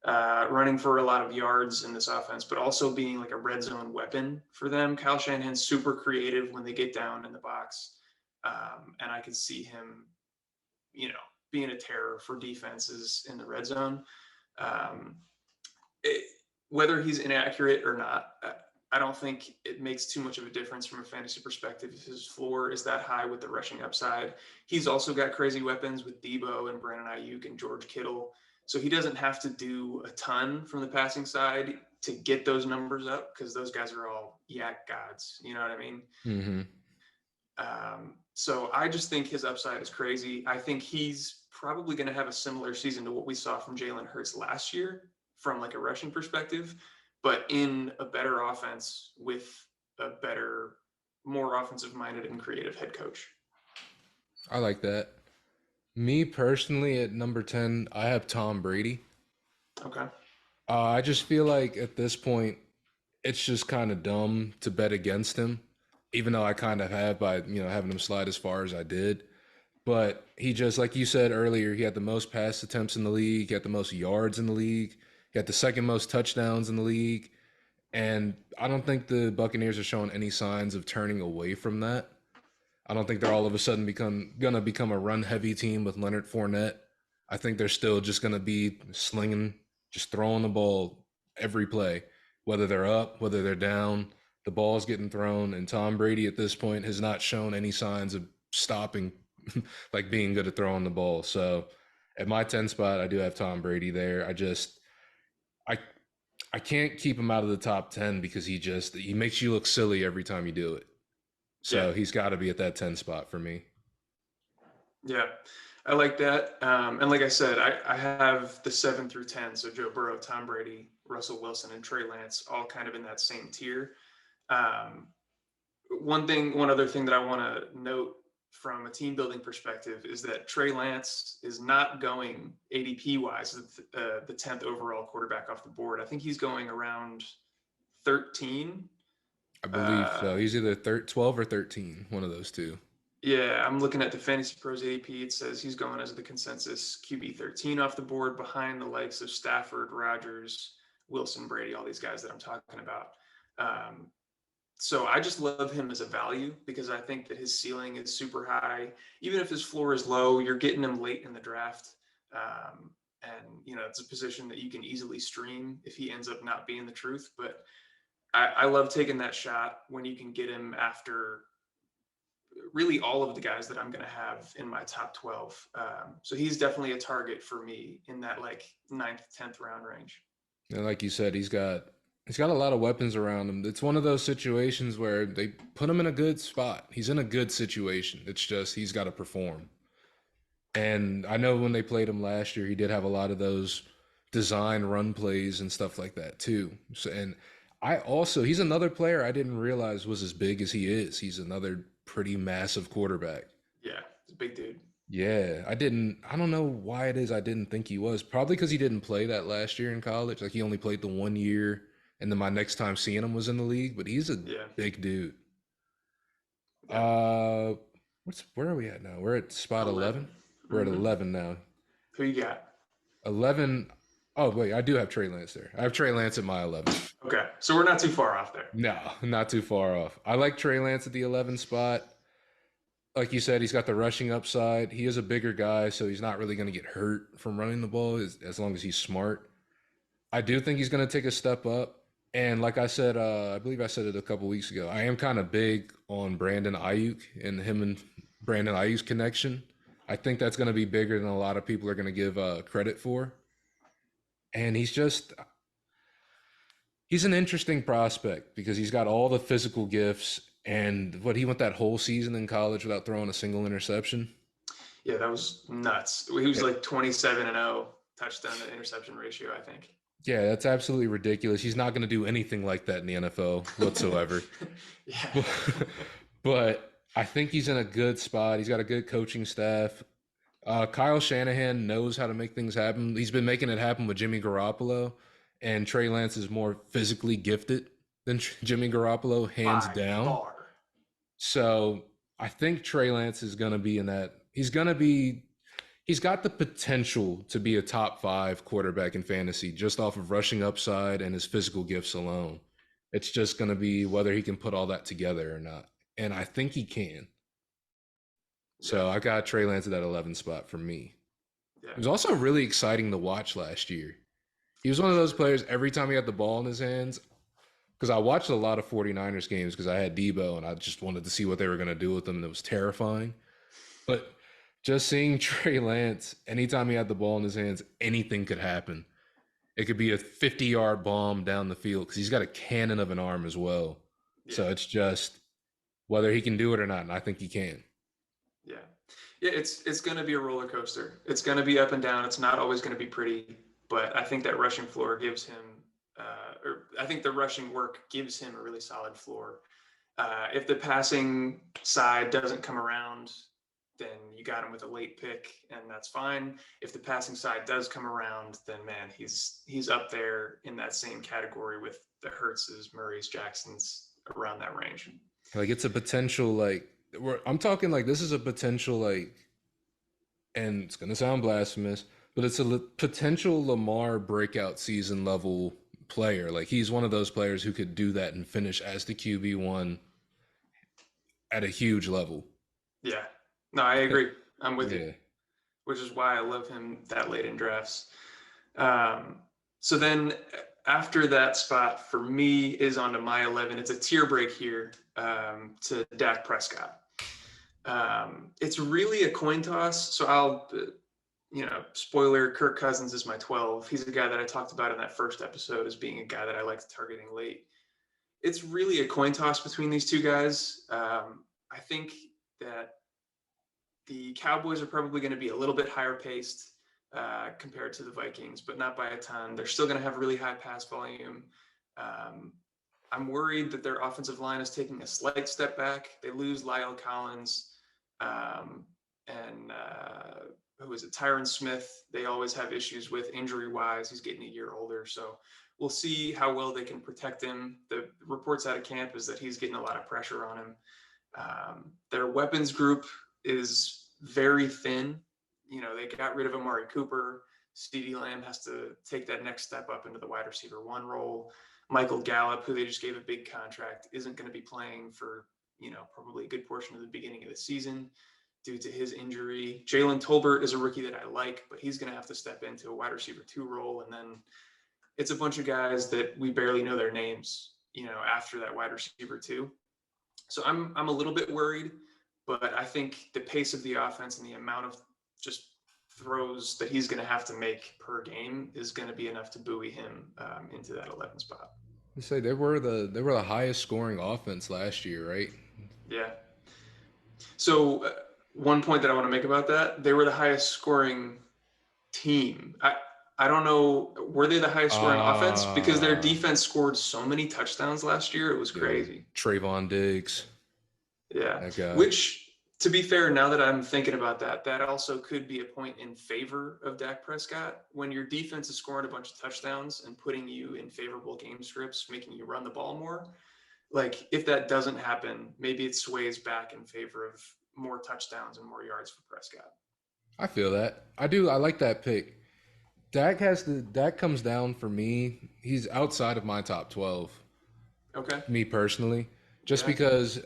running for a lot of yards in this offense, but also being like a red zone weapon for them. Kyle Shanahan's super creative when they get down in the box, and I could see him, being a terror for defenses in the red zone. Um, it, whether he's inaccurate or not, I don't think it makes too much of a difference from a fantasy perspective if his floor is that high with the rushing upside. He's also got crazy weapons with Debo and Brandon Ayuk and George Kittle. So he doesn't have to do a ton from the passing side to get those numbers up because those guys are all yak gods. You know what I mean? Mm-hmm. So I just think his upside is crazy. I think he's probably going to have a similar season to what we saw from Jalen Hurts last year from like a rushing perspective, but in a better offense with a better, more offensive minded and creative head coach. I like that. Me personally, at number 10, I have Tom Brady. Okay. I just feel like at this point, it's just kind of dumb to bet against him, even though I kind of have by having him slide as far as I did. But he just, like you said earlier, he had the most pass attempts in the league, he had the most yards in the league, he had the second most touchdowns in the league, and I don't think the Buccaneers are showing any signs of turning away from that. I don't think they're all of a sudden gonna become a run heavy team with Leonard Fournette. I think they're still just gonna be slinging, just throwing the ball every play, whether they're up, whether they're down. The ball's getting thrown, and Tom Brady at this point has not shown any signs of stopping, like being good at throwing the ball. So, at my 10 spot, I do have Tom Brady there. I I can't keep him out of the top 10 because he makes you look silly every time you do it. Yeah. So he's got to be at that 10 spot for me. Yeah. I like that. And like I said, I have the 7 through 10. So Joe Burrow, Tom Brady, Russell Wilson, and Trey Lance all kind of in that same tier. Um, one other thing that I want to note from a team building perspective is that Trey Lance is not going ADP wise, the 10th overall quarterback off the board. I think he's going around 13. I believe so. Uh, He's either 12 or 13, one of those two. yeah, I'm looking at the Fantasy Pros ADP. It says he's going as the consensus QB 13 off the board behind the likes of Stafford, Rodgers, Wilson, Brady, all these guys that I'm talking about. Um, So I just love him as a value because I think that his ceiling is super high. Even if his floor is low, you're getting him late in the draft. And, it's a position that you can easily stream if he ends up not being the truth. But I love taking that shot when you can get him after really all of the guys that I'm going to have in my top 12. So he's definitely a target for me in that like 9th, 10th round range. And like you said, he's got a lot of weapons around him. It's one of those situations where they put him in a good spot. He's in a good situation. It's just he's got to perform. And I know when they played him last year, he did have a lot of those design run plays and stuff like that too. So, and he's another player I didn't realize was as big as he is. He's another pretty massive quarterback. Yeah, he's a big dude. Yeah, I don't know why it is I didn't think he was. Probably because he didn't play that last year in college. Like he only played the 1 year, and then my next time seeing him was in the league. But he's a Yeah, big dude. yeah. Uh, where are we at now? We're at spot 11. 11. We're at Mm-hmm. 11 now. Who you got? 11. Oh wait, I do have Trey Lance there. I have Trey Lance at my 11. Okay, so we're not too far off there. No, not too far off. I like Trey Lance at the 11 spot. Like you said, he's got the rushing upside. He is a bigger guy, so he's not really going to get hurt from running the ball as long as he's smart. I do think he's going to take a step up. And like I said, I believe I said it a couple weeks ago. I am kind of big on Brandon Ayuk and him and Brandon Ayuk's connection. I think that's going to be bigger than a lot of people are going to give credit for. And he's an interesting prospect because he's got all the physical gifts. And what he went that whole season in college without throwing a single interception. Yeah, that was nuts. He was like 27-0 touchdown to interception ratio, I think. Yeah, that's absolutely ridiculous. He's not going to do anything like that in the NFL whatsoever. Yeah. But I think he's in a good spot. He's got a good coaching staff. Kyle Shanahan knows how to make things happen. He's been making it happen with Jimmy Garoppolo, and Trey Lance is more physically gifted than Jimmy Garoppolo, hands By down. far. So I think Trey Lance is going to be in that. He's got the potential to be a top 5 quarterback in fantasy just off of rushing upside and his physical gifts alone. It's just going to be whether he can put all that together or not. And I think he can. So Yeah. I got Trey Lance at that 11 spot for me. Yeah. It was also really exciting to watch last year. He was one of those players, every time he had the ball in his hands, because I watched a lot of 49ers games because I had Debo and I just wanted to see what they were going to do with them, and it was terrifying. But just seeing Trey Lance, anytime he had the ball in his hands, anything could happen. It could be a 50-yard bomb down the field because he's got a cannon of an arm as well. Yeah. So it's just whether he can do it or not, and I think he can. Yeah. Yeah, it's going to be a roller coaster. It's going to be up and down. It's not always going to be pretty, but I think that rushing floor gives him, or I think the rushing work gives him a really solid floor. If the passing side doesn't come around, then you got him with a late pick, and that's fine. If the passing side does come around, then man, he's up there in that same category with the Hurtses, Murrays, Jacksons, around that range. Like it's a potential I'm talking like this is a potential and it's gonna sound blasphemous, but it's a potential Lamar breakout season level player. Like he's one of those players who could do that and finish as the QB1 at a huge level. Yeah, no, I agree. I'm with you, Yeah. which is why I love him that late in drafts. So then after that spot for me is onto my 11. It's a tier break here to Dak Prescott. It's really a coin toss. So I'll, spoiler, Kirk Cousins is my 12. He's a guy that I talked about in that first episode as being a guy that I liked targeting late. It's really a coin toss between these two guys. I think that the Cowboys are probably going to be a little bit higher paced compared to the Vikings, but not by a ton. They're still going to have really high pass volume. I'm worried that their offensive line is taking a slight step back. They lose Lyle Collins and who is it? Tyron Smith. They always have issues with injury-wise. He's getting a year older, so we'll see how well they can protect him. The reports out of camp is that he's getting a lot of pressure on him. Their weapons group is very thin. They got rid of Amari Cooper. CeeDee Lamb has to take that next step up into the wide receiver 1 role. Michael Gallup, who they just gave a big contract, isn't going to be playing for, probably a good portion of the beginning of the season due to his injury. Jalen Tolbert is a rookie that I like, but he's going to have to step into a wide receiver 2 role. And then it's a bunch of guys that we barely know their names, after that wide receiver 2. So I'm a little bit worried, but I think the pace of the offense and the amount of just throws that he's going to have to make per game is going to be enough to buoy him into that 11 spot. You say they were the highest scoring offense last year, right? Yeah. So one point that I want to make about that, they were the highest scoring team. I don't know, were they the highest scoring offense? Because their defense scored so many touchdowns last year, it was crazy. Trayvon Diggs. Yeah. That guy. Which, to be fair, now that I'm thinking about that, that also could be a point in favor of Dak Prescott. When your defense is scoring a bunch of touchdowns and putting you in favorable game scripts, making you run the ball more, like if that doesn't happen, maybe it sways back in favor of more touchdowns and more yards for Prescott. I feel that. I do. I like that pick. Dak comes down for me. He's outside of my top 12. Okay. Me personally. Just because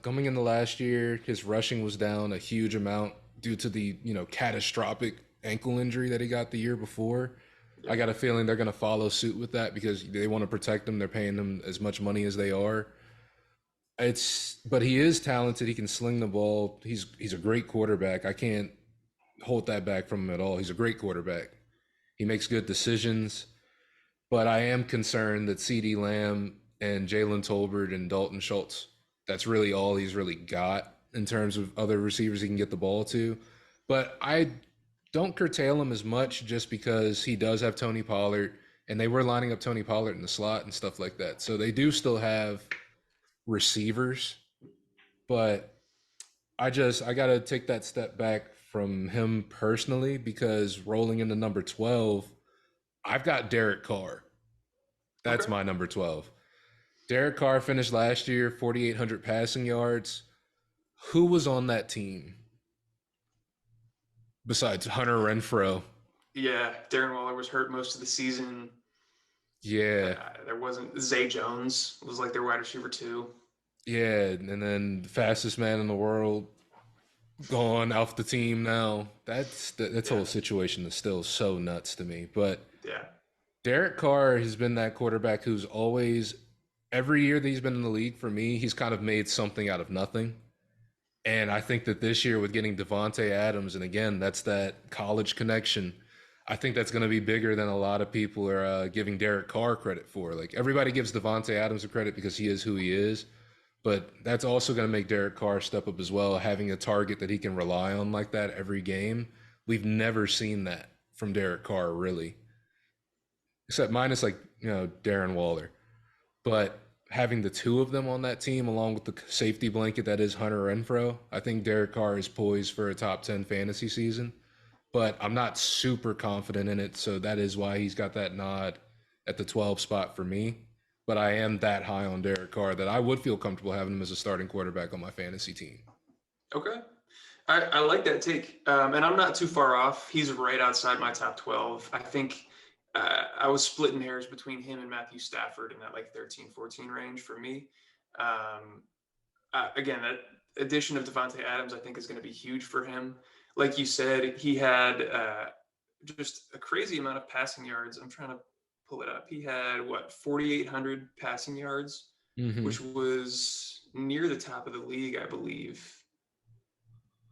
coming into last year, his rushing was down a huge amount due to the catastrophic ankle injury that he got the year before. I Yeah. got a feeling they're going to follow suit with that because they want to protect him. They're paying him as much money as they are. But he is talented. He can sling the ball. He's a great quarterback. I can't hold that back from him at all. He's a great quarterback. He makes good decisions. But I am concerned that CeeDee Lamb and Jalen Tolbert and Dalton Schultz, that's really all he's really got in terms of other receivers he can get the ball to. But I don't curtail him as much just because he does have Tony Pollard, and they were lining up Tony Pollard in the slot and stuff like that. So they do still have receivers, but I got to take that step back from him personally because rolling into number 12, I've got Derek Carr. That's Okay. my number 12. Derek Carr finished last year 4,800 passing yards. Who was on that team besides Hunter Renfro? Yeah, Darren Waller was hurt most of the season. Yeah. There wasn't Zay Jones was like their wide receiver too. Yeah, and then the fastest man in the world gone off the team now. That Yeah, whole situation is still so nuts to me. But yeah, Derek Carr has been that quarterback who's always every year that he's been in the league for me, he's kind of made something out of nothing. And I think that this year with getting Devonte Adams, and again, that's that college connection. I think that's going to be bigger than a lot of people are giving Derek Carr credit for. Like everybody gives Devonte Adams a credit because he is who he is, but that's also going to make Derek Carr step up as well, having a target that he can rely on like that every game. We've never seen that from Derek Carr really, except minus like Darren Waller. But having the two of them on that team, along with the safety blanket that is Hunter Renfro, I think Derek Carr is poised for a top 10 fantasy season. But I'm not super confident in it. So that is why he's got that nod at the 12 spot for me. But I am that high on Derek Carr that I would feel comfortable having him as a starting quarterback on my fantasy team. okay. I like that take, and I'm not too far off. He's right outside my top 12. I think I was splitting hairs between him and Matthew Stafford in that like 13, 14 range for me. Um, Again, that addition of Devonte Adams, I think, is going to be huge for him. Like you said, he had just a crazy amount of passing yards. I'm trying to pull it up. He had what 4,800 passing yards, Mm-hmm. which was near the top of the league, I believe.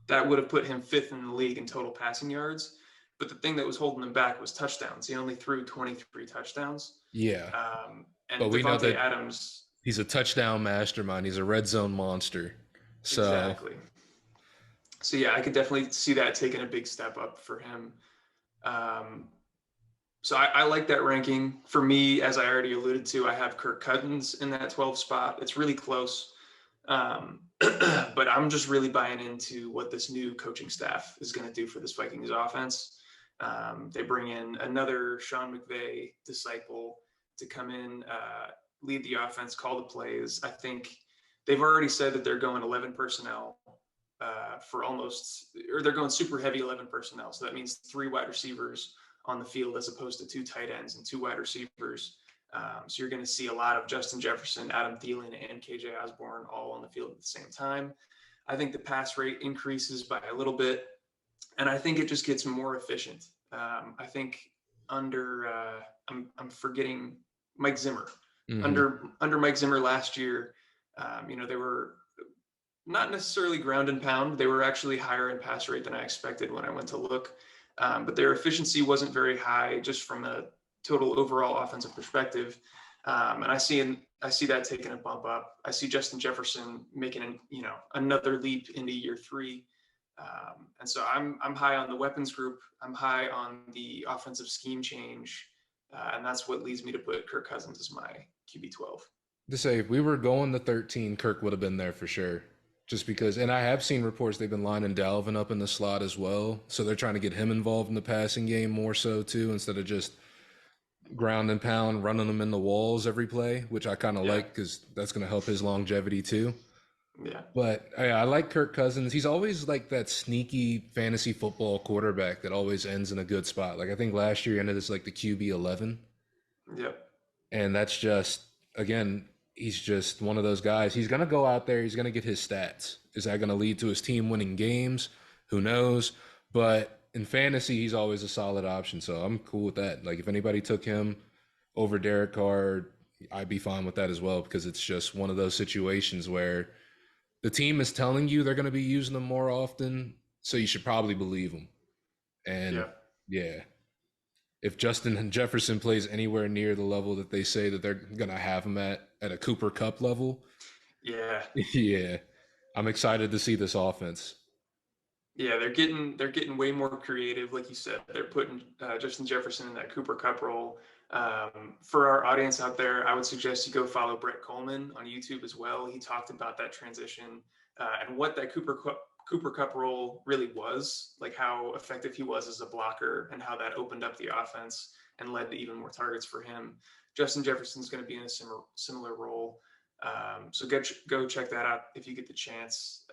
That would have put him fifth in the league in total passing yards. But the thing that was holding him back was touchdowns. He only threw 23 touchdowns. Yeah. But And we know Devonte that Adams, he's a touchdown mastermind. He's a red zone monster. So exactly. So yeah, I could definitely see that taking a big step up for him. Um, so I like that ranking. For me, as I already alluded to, I have Kirk Cousins in that 12 spot. It's really close. But I'm just really buying into what this new coaching staff is going to do for this Vikings offense. They bring in another Sean McVay disciple to come in, lead the offense, call the plays. I think they've already said that they're going 11 personnel for almost, or they're going super heavy 11 personnel. So that means three wide receivers on the field as opposed to two tight ends and two wide receivers. So you're going to see a lot of Justin Jefferson, Adam Thielen, and KJ Osborne all on the field at the same time. I think the pass rate increases by a little bit, and I think it just gets more efficient. I think under I'm forgetting Mike Zimmer. mm-hmm. Under Mike Zimmer last year, they were not necessarily ground and pound. They were actually higher in pass rate than I expected when I went to look. But their efficiency wasn't very high just from a total overall offensive perspective. And I see that taking a bump up. I see Justin Jefferson making another leap into year three. And so I'm high on the weapons group. I'm high on the offensive scheme change. And that's what leads me to put Kirk Cousins as my QB 12. To say if we were going to 13, Kirk would have been there for sure. Just because, and I have seen reports they've been lining Dalvin up in the slot as well. So they're trying to get him involved in the passing game more so too, instead of just ground and pound, running them in the walls every play, which I kind of Yeah. like because that's going to help his longevity too. Yeah. But I like Kirk Cousins. He's always like that sneaky fantasy football quarterback that always ends in a good spot. Like I think last year he ended as like the QB 11. Yep. And that's just, again, he's just one of those guys. He's going to go out there. He's going to get his stats. Is that going to lead to his team winning games? Who knows? But in fantasy, he's always a solid option. So I'm cool with that. Like if anybody took him over Derek Carr, I'd be fine with that as well because it's just one of those situations where the team is telling you they're going to be using them more often, so you should probably believe them. And Yeah. yeah, if Justin Jefferson plays anywhere near the level that they say that they're going to have him at a Cooper Cup level, Yeah. yeah, I'm excited to see this offense. Yeah, they're getting way more creative, like you said. They're putting Justin Jefferson in that Cooper Cup role. For our audience out there, I would suggest you go follow Brett Coleman on YouTube as well. He talked about that transition and what that Cooper Cup role really was, like how effective he was as a blocker, and how that opened up the offense and led to even more targets for him. Justin Jefferson's going to be in a similar role. So go check that out if you get the chance.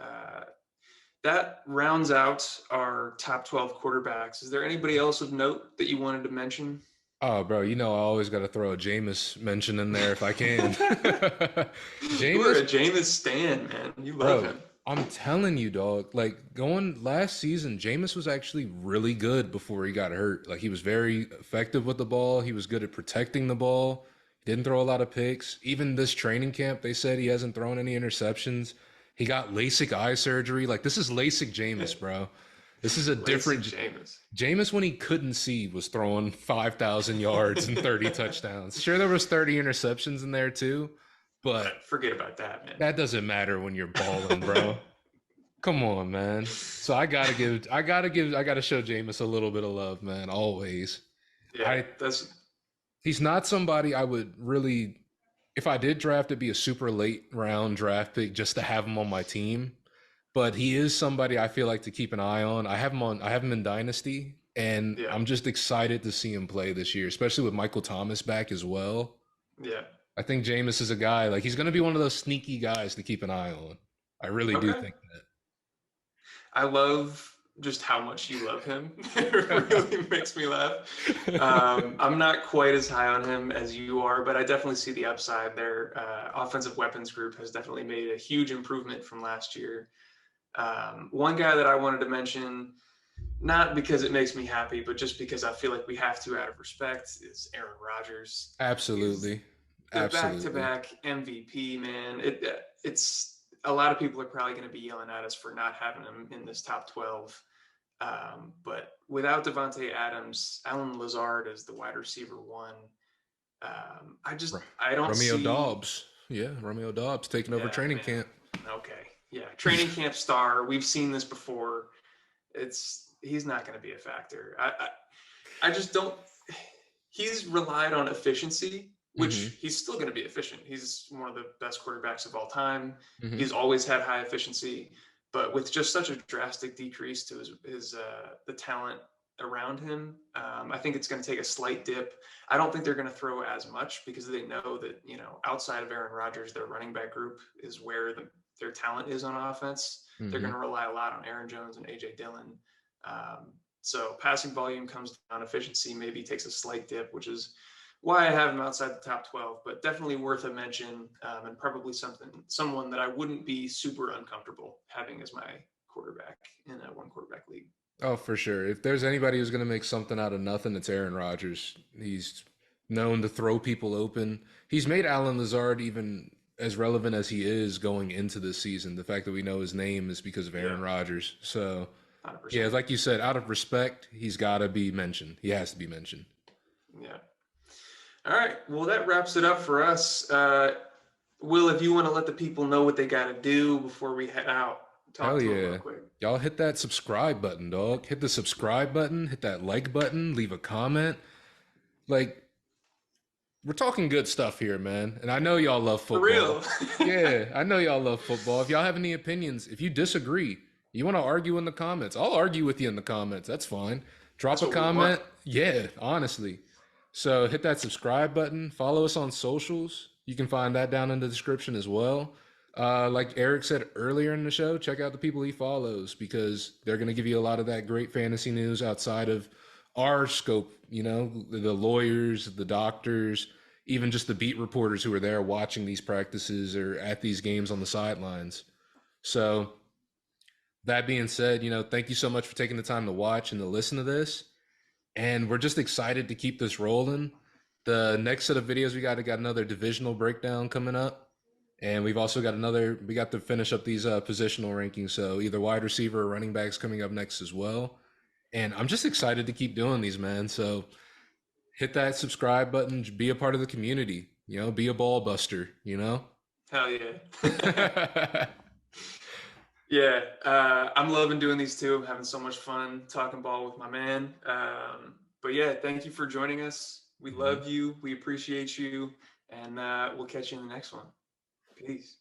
That rounds out our top 12 quarterbacks. Is there anybody else of note that you wanted to mention? Oh, bro, you know I always got to throw a Jameis mention in there if I can. You were a Jameis, Jameis stan, man. You love bro, him. I'm telling you, dog. Like going last season, Jameis was actually really good before he got hurt. Like he was very effective with the ball. He was good at protecting the ball. He didn't throw a lot of picks. Even this training camp, they said he hasn't thrown any interceptions. He got LASIK eye surgery. Like this is LASIK Jameis, bro. This is a Lacey different Jameis. Jameis when he couldn't see was throwing 5,000 yards and 30 touchdowns. Sure, there was 30 interceptions in there too, but But forget about that, man. that doesn't matter when you're balling, bro. Come on, man. So I gotta show Jameis a little bit of love, man. Always. Yeah, I that's He's not somebody I would really, if I did draft, it'd be a super late round draft pick just to have him on my team. But he is somebody I feel like to keep an eye on. I have him in Dynasty, and yeah, I'm just excited to see him play this year, especially with Michael Thomas back as well. yeah. I think Jameis is a guy, like he's gonna be one of those sneaky guys to keep an eye on. I really do Okay. think I love just how much you love him. It really makes me laugh. that. I'm not quite as high on him as you are, but I definitely see the upside. Their offensive weapons group has definitely made a huge improvement from last year. One guy that I wanted to mention, not because it makes me happy, but just because I feel like we have to out of respect, is Aaron Rodgers. He's Absolutely. the Absolutely. back-to-back MVP, man. It's a lot of people are probably going to be yelling at us for not having him in this top 12. But without Devontae Adams, Alan Lazard is the wide receiver one. I don't Romeo see. Dobbs. Yeah, Romeo Dobbs taking over Yeah, training man. camp. Okay, yeah, training camp star. We've seen this before. He's not going to be a factor. I just don't. He's relied on efficiency, Hmm. which he's still going to be efficient. He's one of the best quarterbacks of all time. Hmm. He's always had high efficiency, but with just such a drastic decrease to his the talent around him, I think it's going to take a slight dip. I don't think they're going to throw as much because they know that outside of Aaron Rodgers, their running back group is where their talent is on offense. They're Hmm. going to rely a lot on Aaron Jones and AJ Dillon. So passing volume comes down, efficiency maybe takes a slight dip, which is why I have him outside the top 12, but definitely worth a mention, and probably someone that I wouldn't be super uncomfortable having as my quarterback in a one quarterback league. Oh, for sure. If there's anybody who's going to make something out of nothing, it's Aaron Rodgers. He's known to throw people open. He's made Alan Lazard even as relevant as he is going into this season. The fact that we know his name is because of Yeah, Aaron Rodgers. So, yeah, 100%. like you said, out of respect, he's got to be mentioned. He has to be mentioned. Yeah. All right. Well, that wraps it up for us. Will, if you want to let the people know what they got to do before we head out, talk Hell to them real yeah. quick. Y'all hit that subscribe button, dog. Hit the subscribe button, hit that like button, leave a comment. Like, we're talking good stuff here, man. And I know y'all love For real. football. Yeah, I know y'all love football. If y'all have any opinions, if you disagree, you want to argue in the comments, I'll argue with you in the comments. That's fine. Drop That's a what we want. comment. Yeah, honestly. So hit that subscribe button. Follow us on socials. You can find that down in the description as well. Like Eric said earlier in the show, check out the people he follows because they're going to give you a lot of that great fantasy news outside of our scope. You know, the lawyers, the doctors, even just the beat reporters who are there watching these practices or at these games on the sidelines. So That being said, thank you so much for taking the time to watch and to listen to this. And we're just excited to keep this rolling. The next set of videos we got another divisional breakdown coming up. And we've also got we got to finish up these positional rankings. So either wide receiver or running backs coming up next as well. And I'm just excited to keep doing these, man. So hit that subscribe button, be a part of the community, be a ball buster. Hell yeah. Yeah, I'm loving doing these too. Having so much fun talking ball with my man. But yeah, thank you for joining us. We Mhm. love you. We appreciate you. And we'll catch you in the next one. Peace.